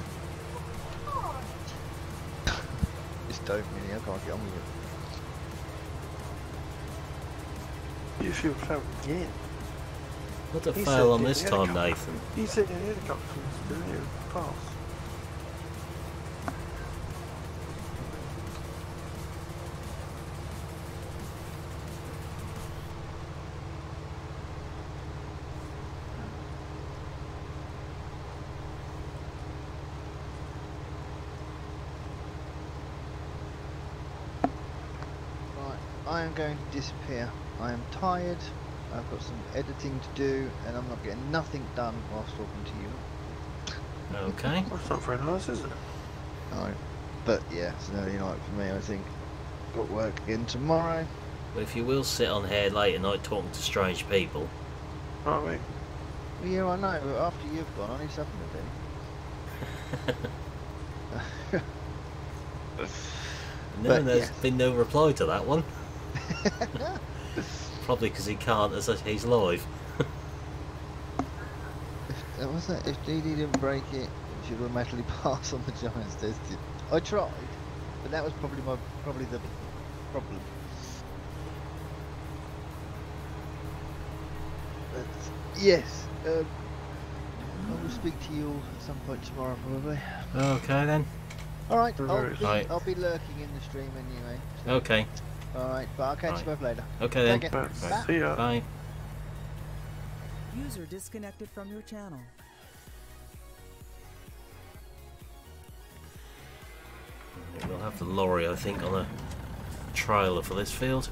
It's dope, really. I can't get on with it. You should fail again. What a He fail said on the this time, helicopter. Nathan. You said the helicopter was doing it fast. Right, I am going to disappear. I am tired. I've got some editing to do, and I'm not getting nothing done whilst talking to you. Okay. That's not very nice, is it? No. But yeah, it's an early night for me, I think. Got work again tomorrow. Well, if you will sit on here late at night talking to strange people. Aren't we? Well, yeah, I know, but after you've gone, I need something to do. No, But, there's yes. been no reply to that one. Probably because he can't as he's live. What's that? If DD didn't break it, it should automatically pass on the Giants test. I tried, but that was probably the problem. But yes, I will speak to you all at some point tomorrow, probably. Okay then. All right, Right. I'll be lurking in the stream anyway. So. Okay. All right, but I'll catch Right. you both later. Okay then. Take care. Right. Bye. See ya. Bye. User disconnected from your channel. We'll have the lorry, I think, on a trailer for this field.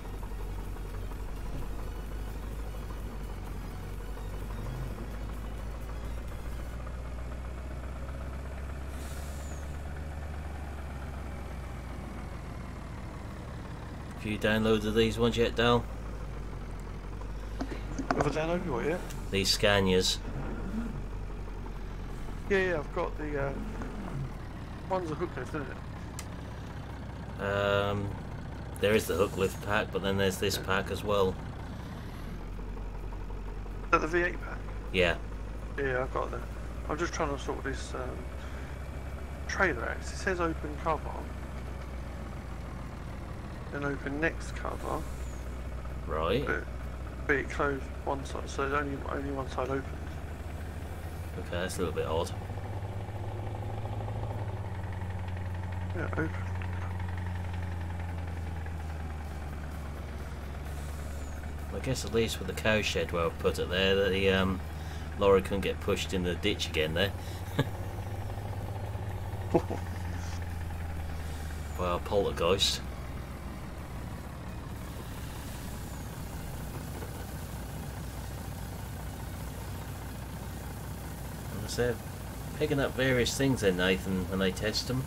Have you downloaded these ones yet, Dal? Have I downloaded what yet? These Scanias. Yeah, I've got the one's a hook lift, isn't it? There is the hook lift pack, but then there's this pack as well. Is that the V8 pack? Yeah. Yeah, I've got that. I'm just trying to sort this trailer out. It says open car park. Then open next car park. Right. But it closed one side, so there's only one side open. Okay, that's a little bit odd. Yeah, open. I guess at least with the cow shed where I've put it there, the lorry couldn't get pushed in the ditch again there. Well, poltergeist. So they're picking up various things then, Nathan, when they test them.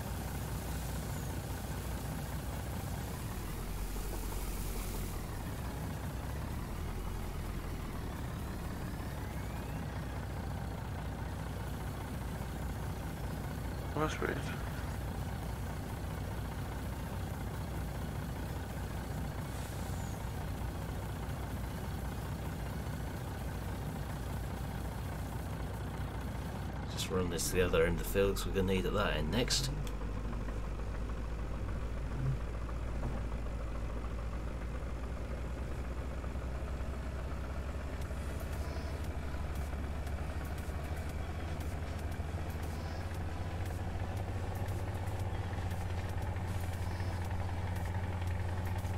Well, that's weird. run this to the other end of the field because we're going to need it at that end next.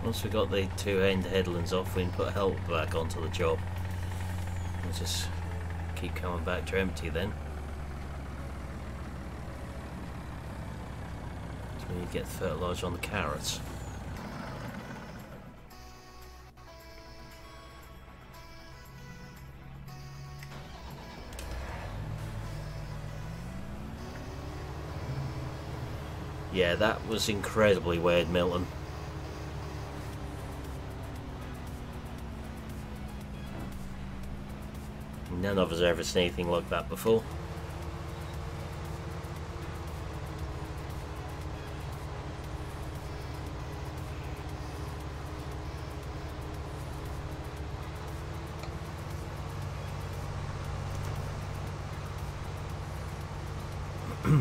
Once we got the two end headlands off, we can put help back onto the job. We'll just keep coming back to empty then. So we need to get the fertiliser on the carrots. Yeah, that was incredibly weird, Milton. None of us have ever seen anything like that before. So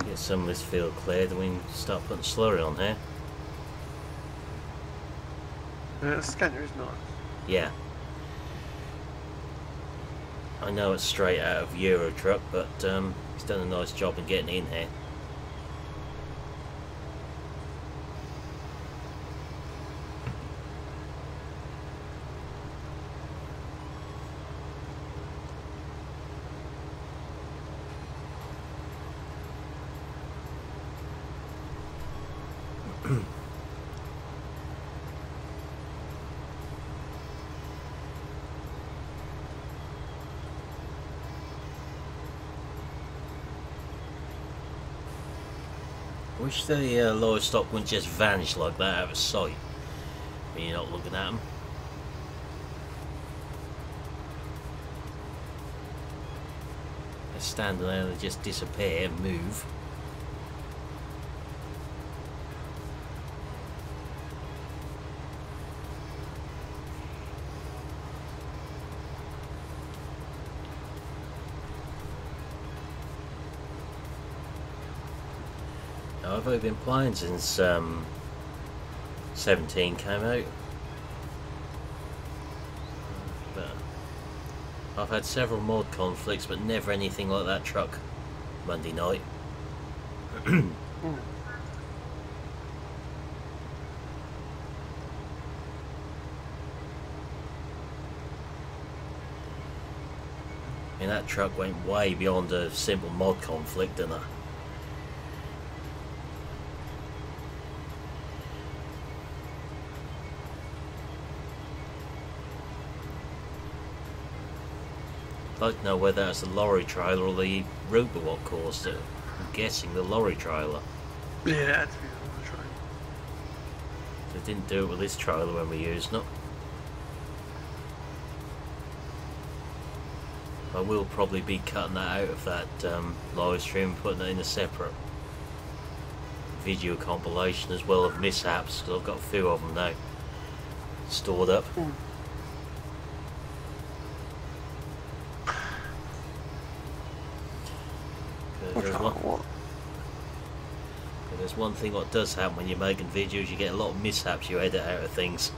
get some of this field cleared and we can start putting slurry on here. The scanner is nice. Yeah. I know it's straight out of Euro Truck, but he's done a nice job in getting in here. I wish the livestock wouldn't just vanish like that out of sight when you're not looking at them. They're standing there, they just disappear and move. I've only been playing since 17 came out, but I've had several mod conflicts, but never anything like that truck Monday night. In that truck went way beyond a simple mod conflict, didn't it? I'd like to know whether that's the lorry trailer or the Ruger what caused it. I'm guessing the lorry trailer. Yeah, it had to be the lorry trailer. They didn't do it with this trailer when we used it. I will probably be cutting that out of that live stream and putting it in a separate video compilation as well of mishaps, because I've got a few of them now stored up. There's one thing what does happen when you're making videos, you get a lot of mishaps you edit out of things.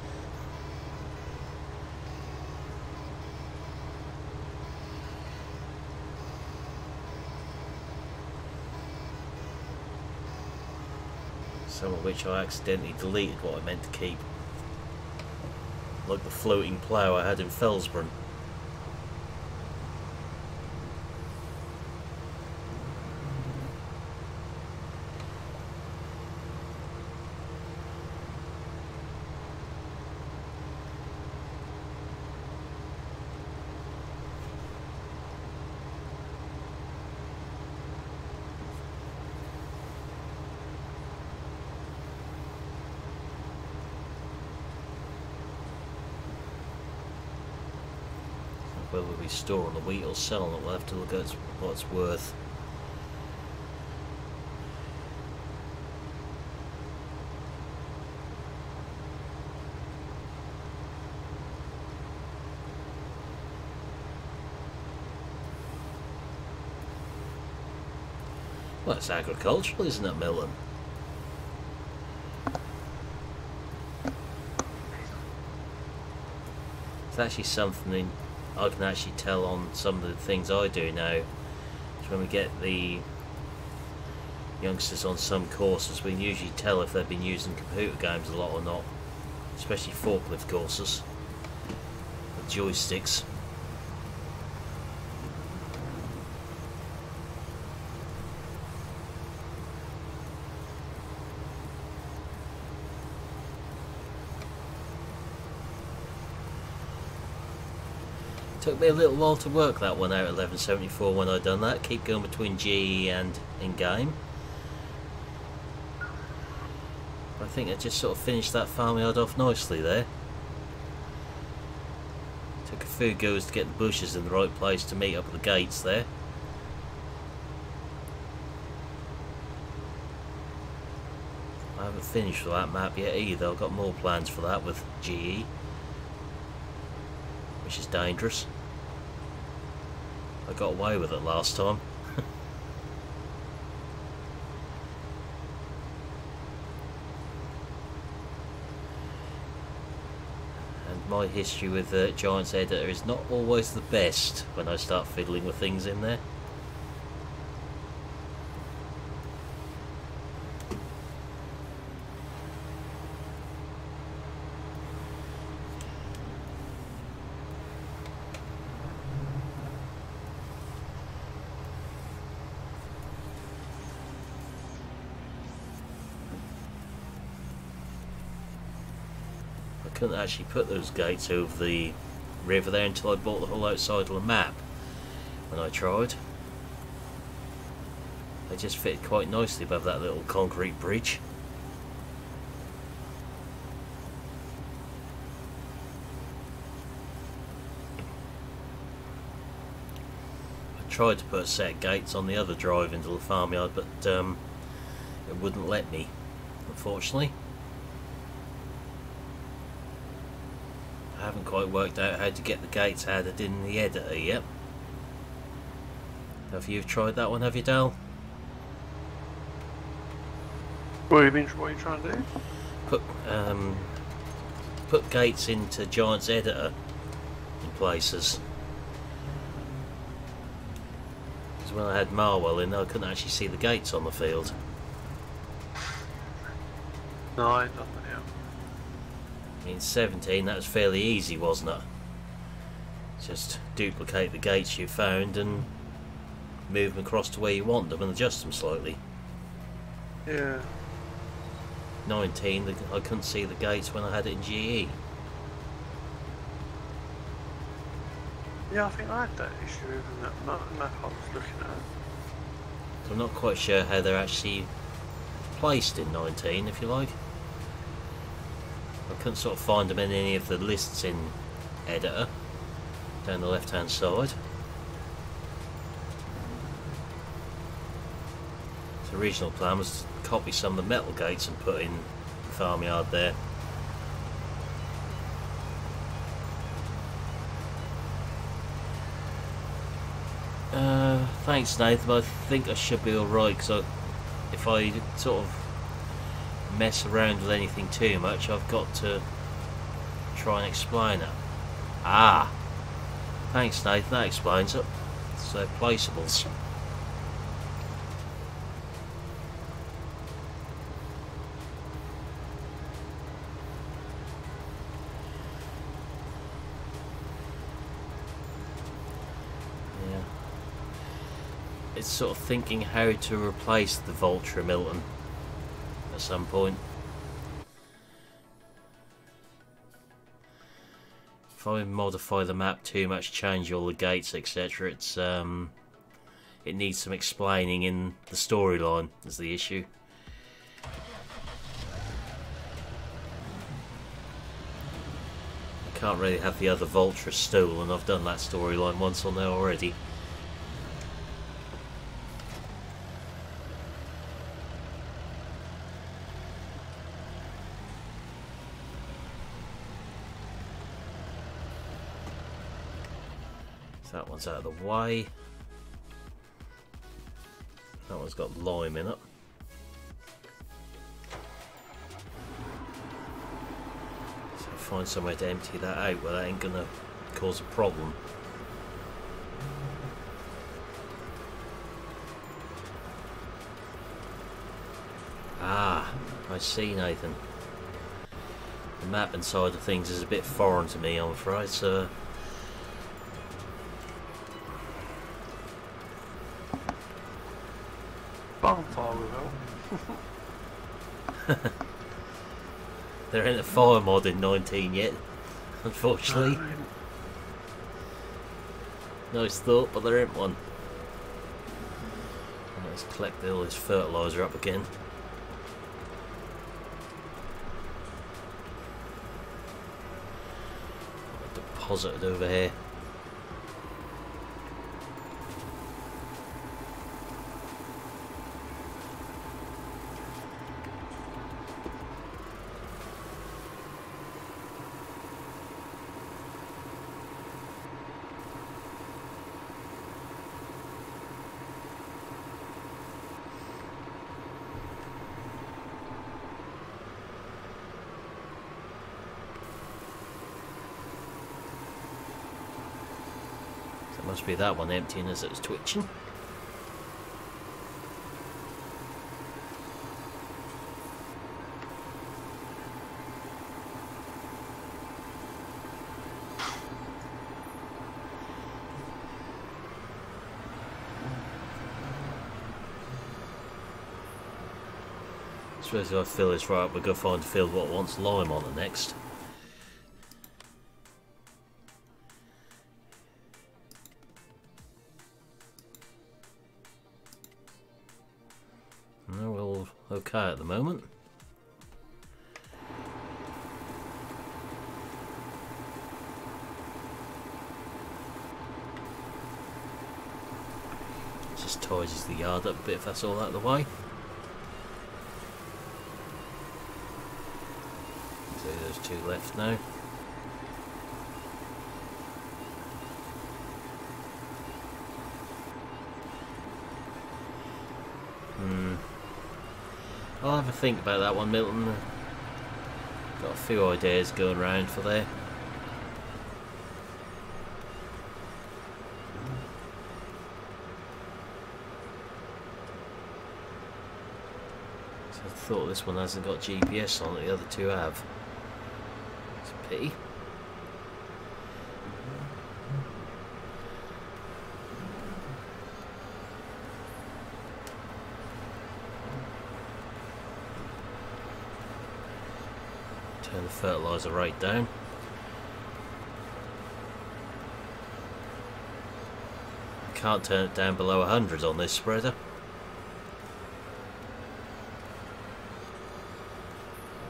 Some of which I accidentally deleted what I meant to keep. Like the floating plough I had in Felsburn. Whether we storing the wheat or selling it, we'll have to look at what it's worth. Well, it's agricultural, isn't it, Milton? It's actually something I can actually tell on some of the things I do now. So when we get the youngsters on some courses, we can usually tell if they've been using computer games a lot or not, especially forklift courses with joysticks. Took me a little while to work that one out at 1174 when I'd done that. Keep going between GE and in-game. I think I just sort of finished that farmyard off nicely there. Took a few goes to get the bushes in the right place to meet up with the gates there. I haven't finished with that map yet either. I've got more plans for that with GE, which is dangerous. I got away with it last time. And my history with Giant's Editor is not always the best when I start fiddling with things in there. I couldn't actually put those gates over the river there until I bought the whole outside of the map when I tried. They just fit quite nicely above that little concrete bridge. I tried to put a set of gates on the other drive into the farmyard, but it wouldn't let me, unfortunately. I haven't quite worked out how to get the gates added in the editor yet. Have you tried that one, have you, Dal? What are you trying to do? Put gates into Giant's Editor in places. Because when I had Marwell in, I couldn't actually see the gates on the field. No, I ain't done that yet. In 17 that was fairly easy, wasn't it? Just duplicate the gates you found and move them across to where you want them and adjust them slightly. Yeah. 19 I couldn't see the gates when I had it in GE. Yeah, I think I had that issue in that map I was looking at. So I'm not quite sure how they're actually placed in 19, if you like. I couldn't sort of find them in any of the lists in Editor down the left hand side. So the original plan was to copy some of the metal gates and put in the farmyard there. Thanks, Nathan. I think I should be alright, because if I sort of mess around with anything too much, I've got to try and explain it. Ah! Thanks, Nathan. That explains it. So, placeables. It's sort of thinking how to replace the Vulture Milton at some point. If I modify the map too much, change all the gates, etc., it needs some explaining in the storyline is the issue. I can't really have the other Vulture stolen. I've done that storyline once on there already. That one's out of the way. That one's one's got lime in it. So find somewhere to empty that out where that ain't gonna cause a problem. Ah, I see, Nathan. The mapping side of things is a bit foreign to me, I'm afraid, sir. Bonfire will help. There ain't a fire mod in 19 yet, unfortunately. Nice thought, but there ain't one. Let's collect all this fertiliser up again. Deposit it over here. Must be that one emptying as it was twitching. I suppose if I fill this right up, we'll go find a field what wants lime on it next. Okay at the moment. Just tidies the yard up a bit if that's all out of the way. So there's two left now. I'll have a think about that one, Milton. Got a few ideas going around for there. So I thought this one hasn't got GPS on it, the other two have. It's a pity. Turn the fertiliser rate down. I can't turn it down below 100 on this spreader.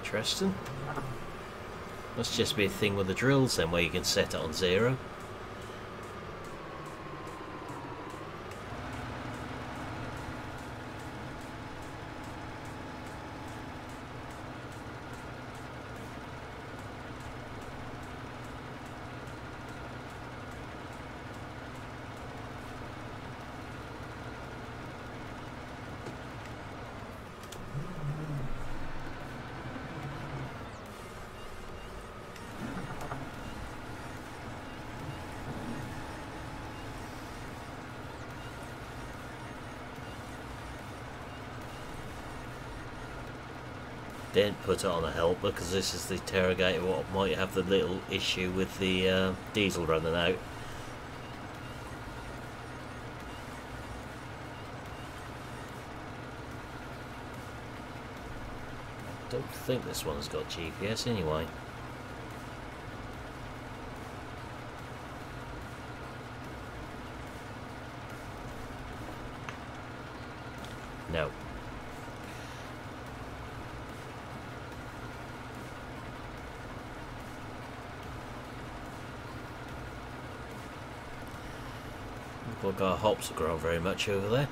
Interesting. Must just be a thing with the drills then, where you can set it on 0. Didn't put it on a helper because this is the interrogator what might have the little issue with the diesel running out. I don't think this one's got GPS anyway. No. Look, our hops are growing very much over there.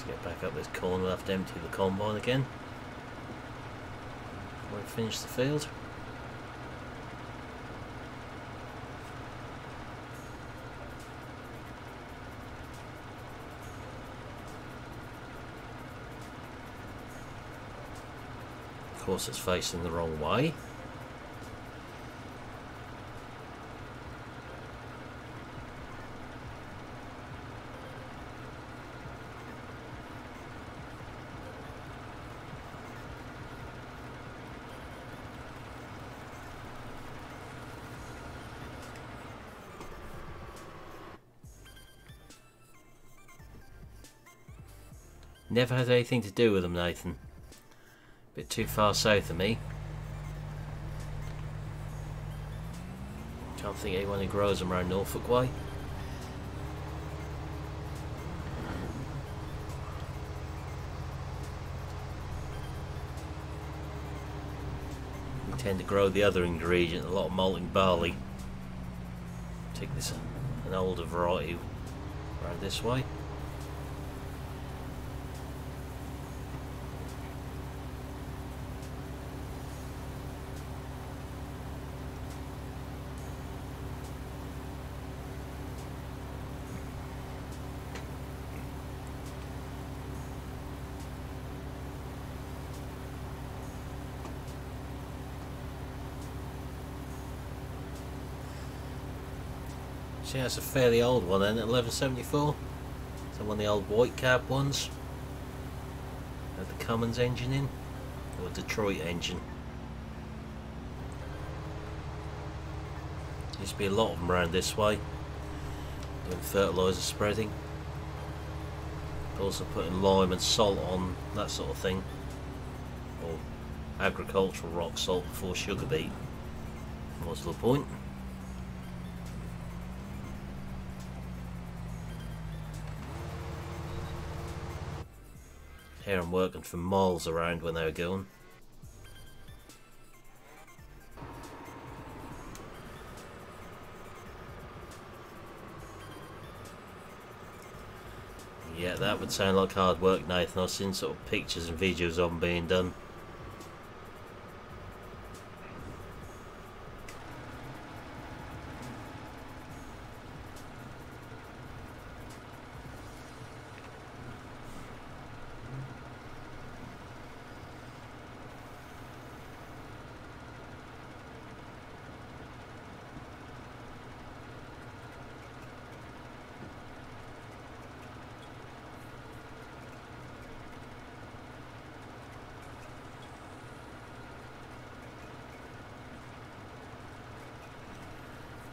Let's get back up this corner. We'll have to empty the combine again before we finish the field. Of course, it's facing the wrong way. Never had anything to do with them, Nathan. Bit too far south of me. Can't think of anyone who grows them around Norfolk way. We tend to grow the other ingredient, a lot of malting barley. Take this, an older variety around this way. See, that's a fairly old one then, 1174. So one of the old white cab ones. Had the Cummins engine in, or Detroit engine. Used to be a lot of them around this way, doing fertiliser spreading. Also putting lime and salt on, that sort of thing. Or agricultural rock salt before sugar beet. What's the point? Here I'm working for miles around when they were going. Yeah, that would sound like hard work, Nathan. I've seen sort of pictures and videos of them being done.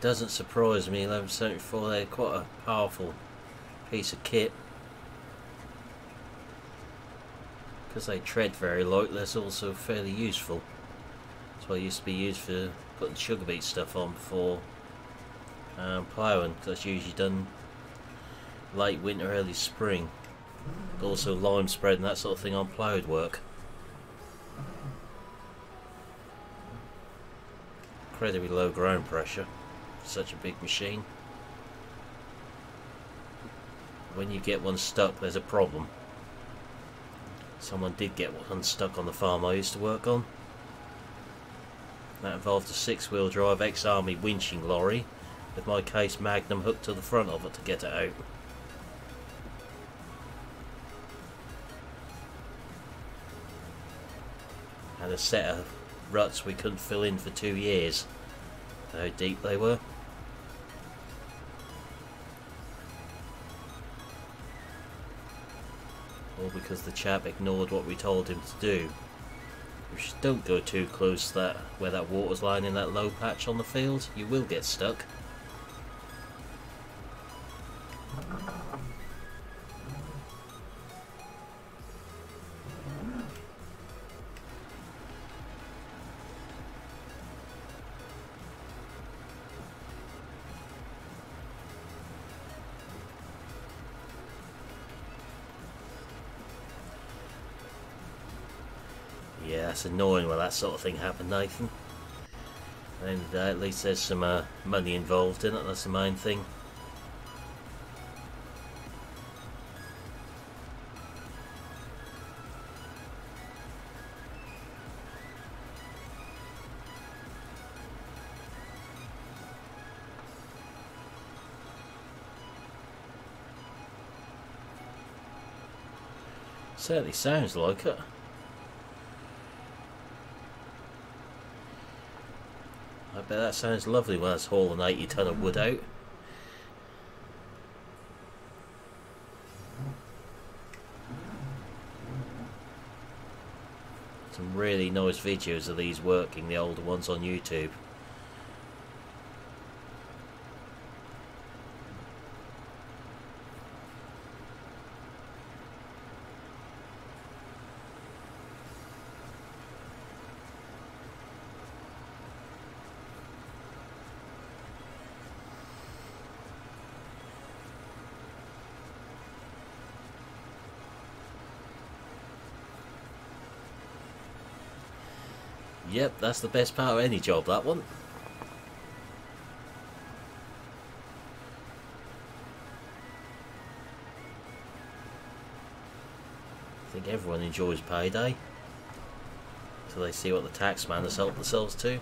Doesn't surprise me, 1174, they're quite a powerful piece of kit. Because they tread very light, they're also fairly useful. That's why they used to be used for putting sugar beet stuff on before ploughing, because that's usually done late winter, early spring. Also lime spread and that sort of thing on ploughed work. Incredibly low ground pressure. Such a big machine. When you get one stuck, there's a problem. Someone did get one stuck on the farm I used to work on. That involved a 6-wheel drive ex-army winching lorry with my case Magnum hooked to the front of it to get it out. And a set of ruts we couldn't fill in for 2 years. How deep they were. All because the chap ignored what we told him to do. Which, don't go too close to that, where that water's lying in that low patch on the field. You will get stuck. Yeah, that's annoying when that sort of thing happened, Nathan. And at least there's some money involved in it, that's the main thing. Certainly sounds like it. I bet that sounds lovely when it's hauling 80 ton of wood out. Some really nice videos of these working, the older ones on YouTube. Yep, that's the best part of any job, that one. I think everyone enjoys payday until they see what the tax man has helped themselves to.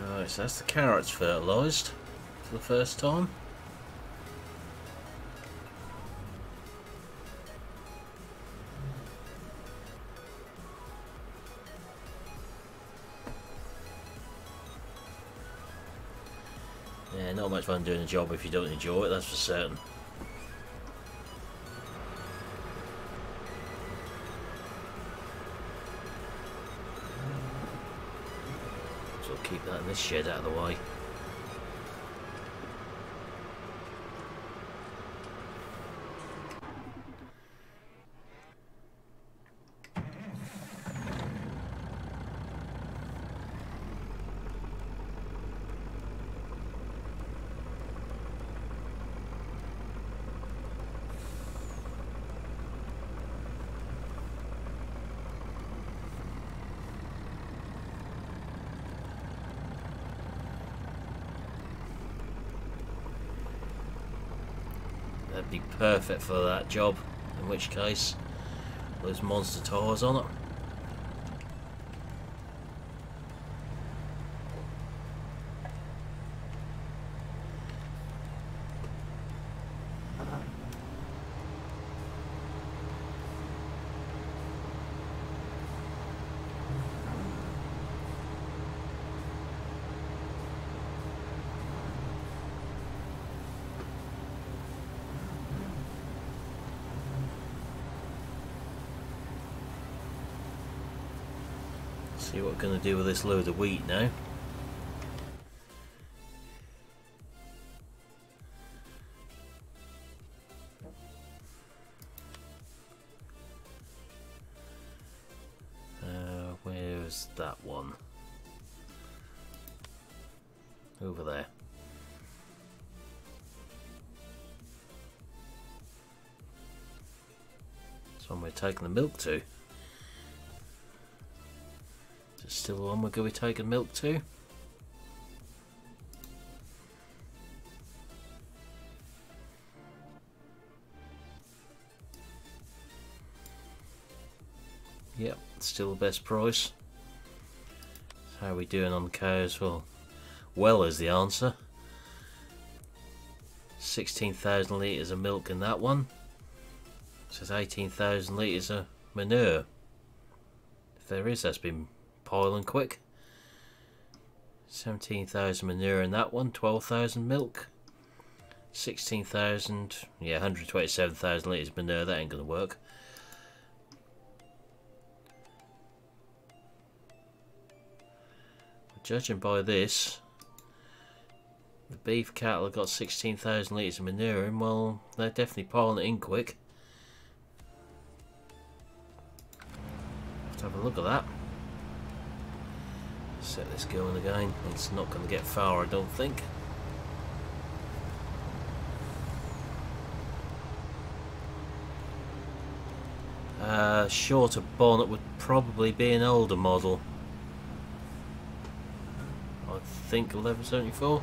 Right, so that's the carrots fertilised for the first time. Yeah, not much fun doing a job if you don't enjoy it, that's for certain. So I'll keep that in this shed out of the way. That'd be perfect for that job, in which case those monster tyres on it. See what we're going to do with this load of wheat now. Where's that one? Over there. That's one we're taking the milk to. Still the one we're going to be taking milk to. Yep, still the best price. How are we doing on the cows? Well is the answer. 16,000 litres of milk in that one. So it's 18,000 litres of manure. If there is, that's been piling quick. 17,000 manure in that one, 12,000 milk. 16,000, yeah, 127,000 litres manure, that ain't gonna work. Judging by this, The beef cattle have got 16,000 litres of manure in. Well, they're definitely piling it in quick. Let's have a look at that. Set this going again. It's not going to get far, I don't think. Shorter bonnet would probably be an older model. I think 1174.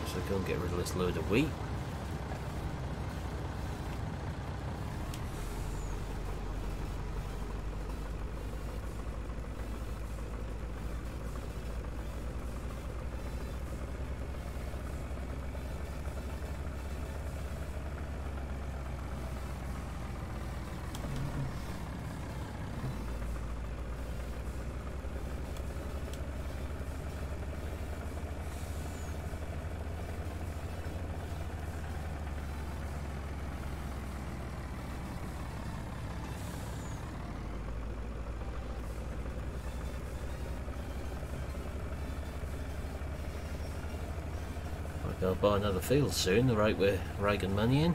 So go and get rid of this load of wheat. I'll buy another field soon, the rate we're raking money in.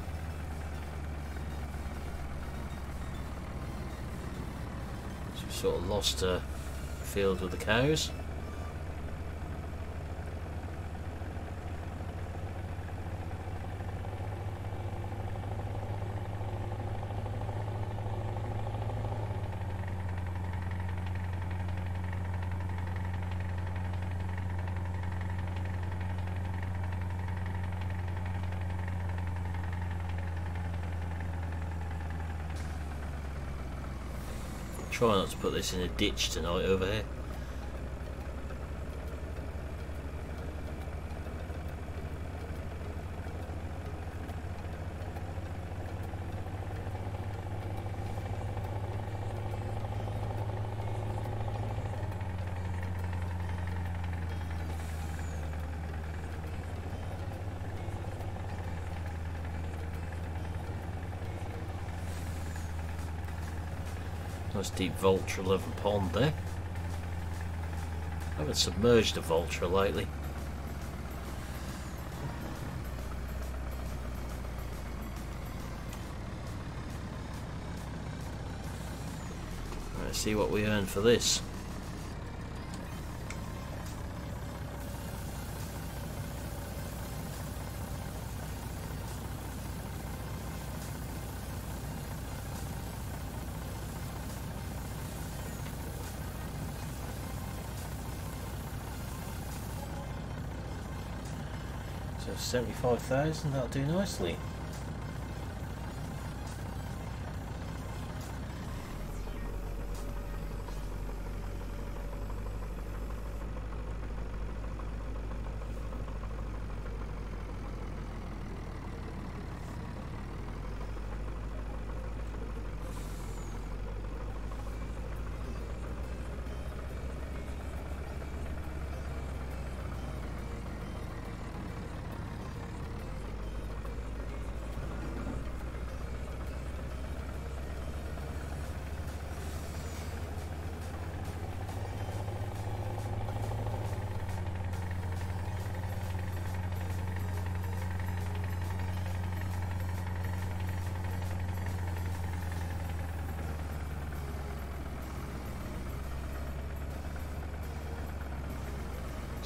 So we sort of lost a field with the cows. Try not to put this in a ditch tonight over here. Nice deep vulture loving pond there. I haven't submerged a vulture lately. Let's see what we earn for this. So 75,000, that'll do nicely.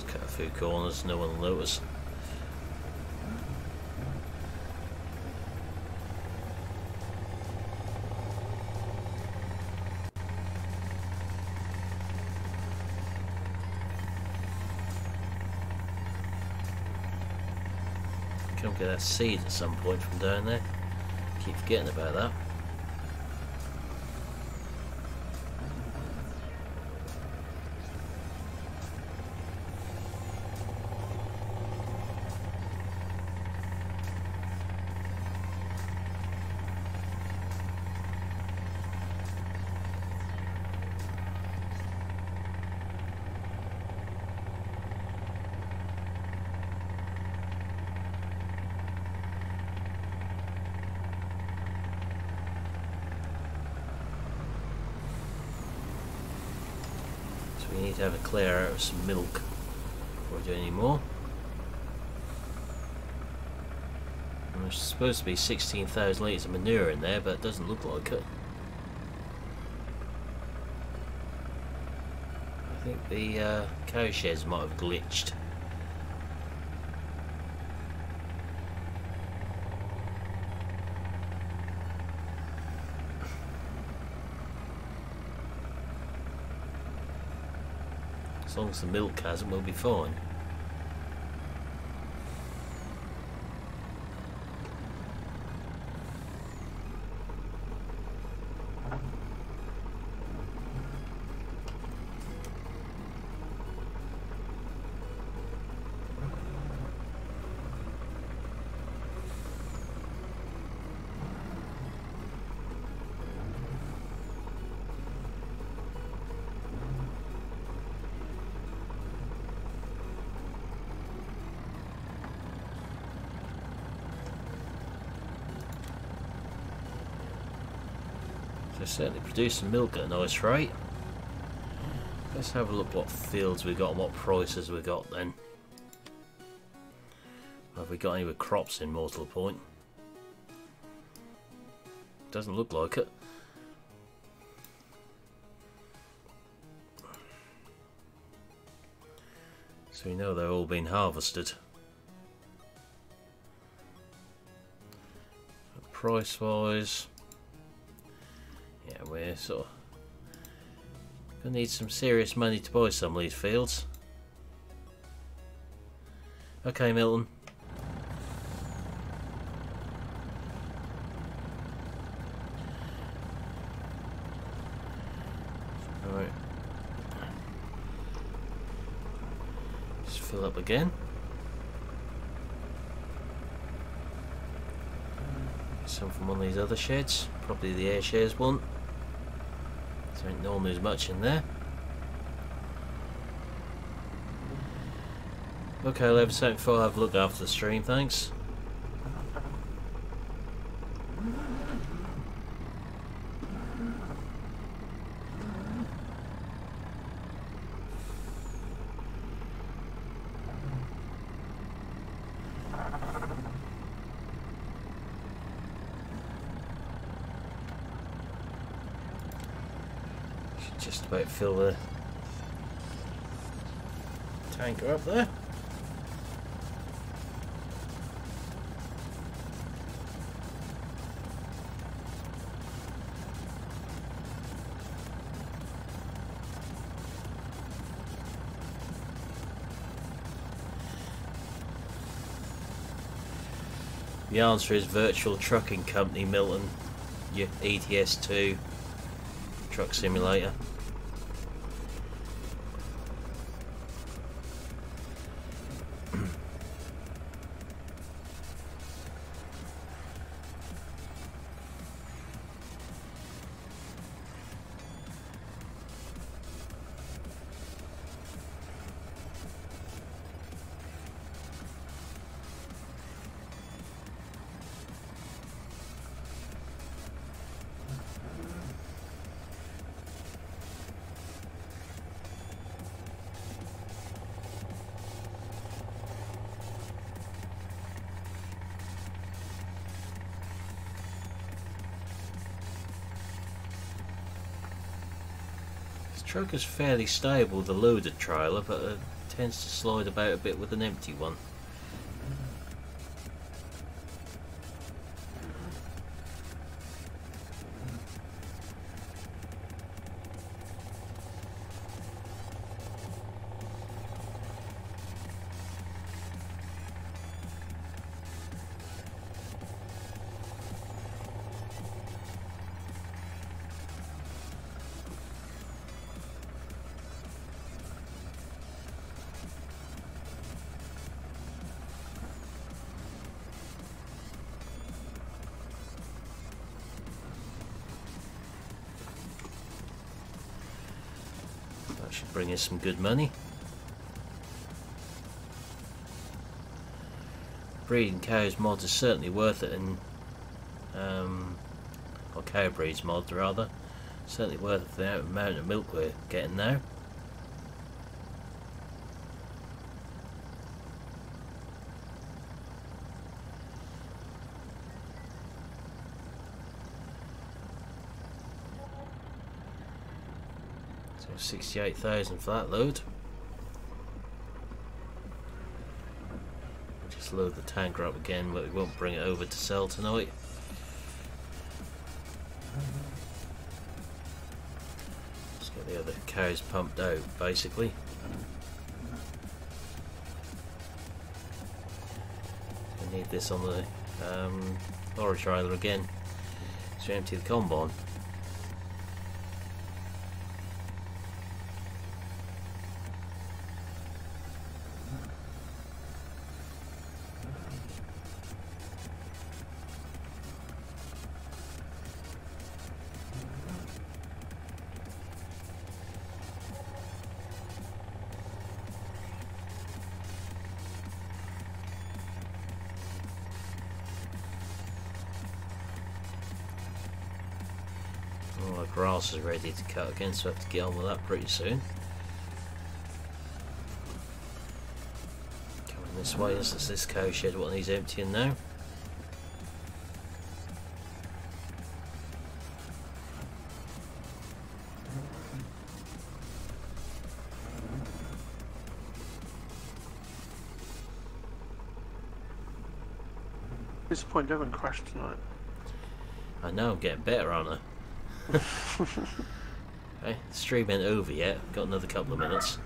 Cut a few corners, no one will notice. Come get that seed at some point from down there. Keep forgetting about that. So we need to have a clear out of some milk before we do any more. And there's supposed to be 16,000 litres of manure in there, but it doesn't look like it. I think the cow sheds might have glitched. As long as the milk hasn't, we'll be fine. So certainly producing milk at a nice rate. Let's have a look what fields we got and what prices we got then. Have we got any with crops in Mortal Point? Doesn't look like it. So we know they're all been harvested. Price wise, yeah, we're sort of gonna need some serious money to buy some of these fields. Okay, Milton. Alright. Just fill up again. Some from one of these other sheds, probably the air shares one. There ain't normally as much in there. Okay, 11.75, look after the stream, thanks. Just about fill the tanker up there. The answer is Virtual Trucking Company, Milton. Your ETS2 truck simulator. Truck is fairly stable with a loaded trailer, but it tends to slide about a bit with an empty one. Should bring us some good money. Breeding cows mod is certainly worth it, and or cow breeds mod rather, certainly worth it for the amount of milk we're getting now. So 68,000 for that load. Just load the tanker up again, but we won't bring it over to sell tonight. Let's get the other cows pumped out, basically. I need this on the lorry trailer again to empty the combine. Oh, the grass is ready to cut again, so I have to get on with that pretty soon. Coming this way, this is this cow shed what needs emptying now. Disappointed I haven't crashed tonight. I know, I'm getting better, aren't I? Okay, the stream ain't over yet, got another couple of minutes.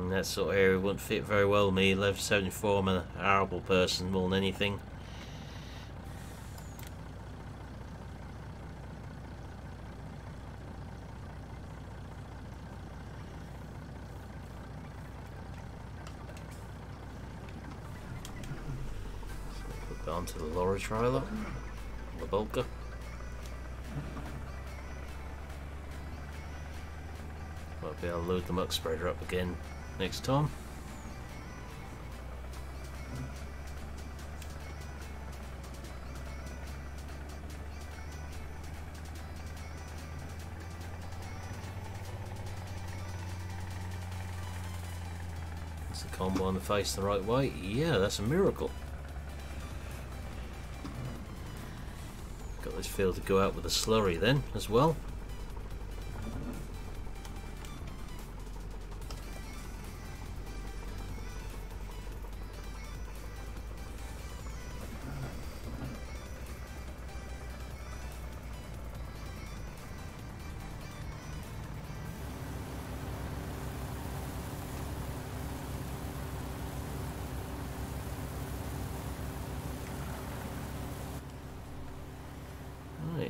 That sort of area wouldn't fit very well with me. Level 74, I'm an arable person more than anything. Onto the lorry trailer, the bulker. Might be able to load the muck spreader up again next time. Is the combine the face the right way? Yeah, that's a miracle. Got this field to go out with a slurry then as well.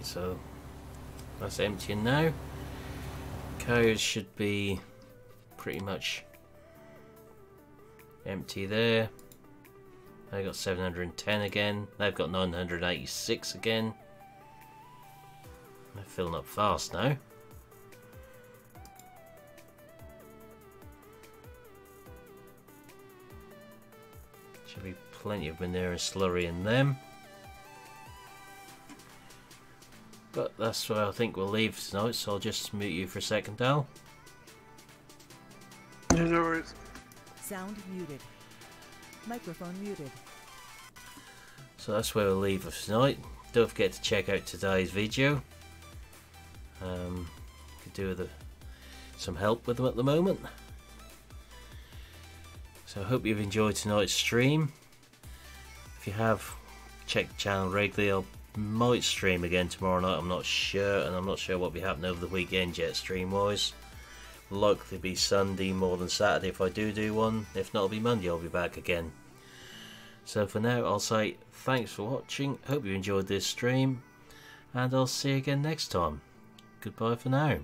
So that's emptying now. Cows should be pretty much empty there. They got 710 again. They've got 986 again. They're filling up fast now. Should be plenty of manure and slurry in them. But that's where I think we'll leave tonight, so I'll just mute you for a second, Dal. Yeah, no worries. Sound muted. Microphone muted. So that's where we'll leave for tonight. Don't forget to check out today's video. Could do with some help with them at the moment. So I hope you've enjoyed tonight's stream. If you have, check the channel regularly. I might stream again tomorrow night, I'm not sure, and I'm not sure what will be happening over the weekend yet stream wise. Likely be Sunday more than Saturday if I do one. If not, it'll be Monday, I'll be back again. So for now I'll say thanks for watching, hope you enjoyed this stream, and I'll see you again next time. Goodbye for now.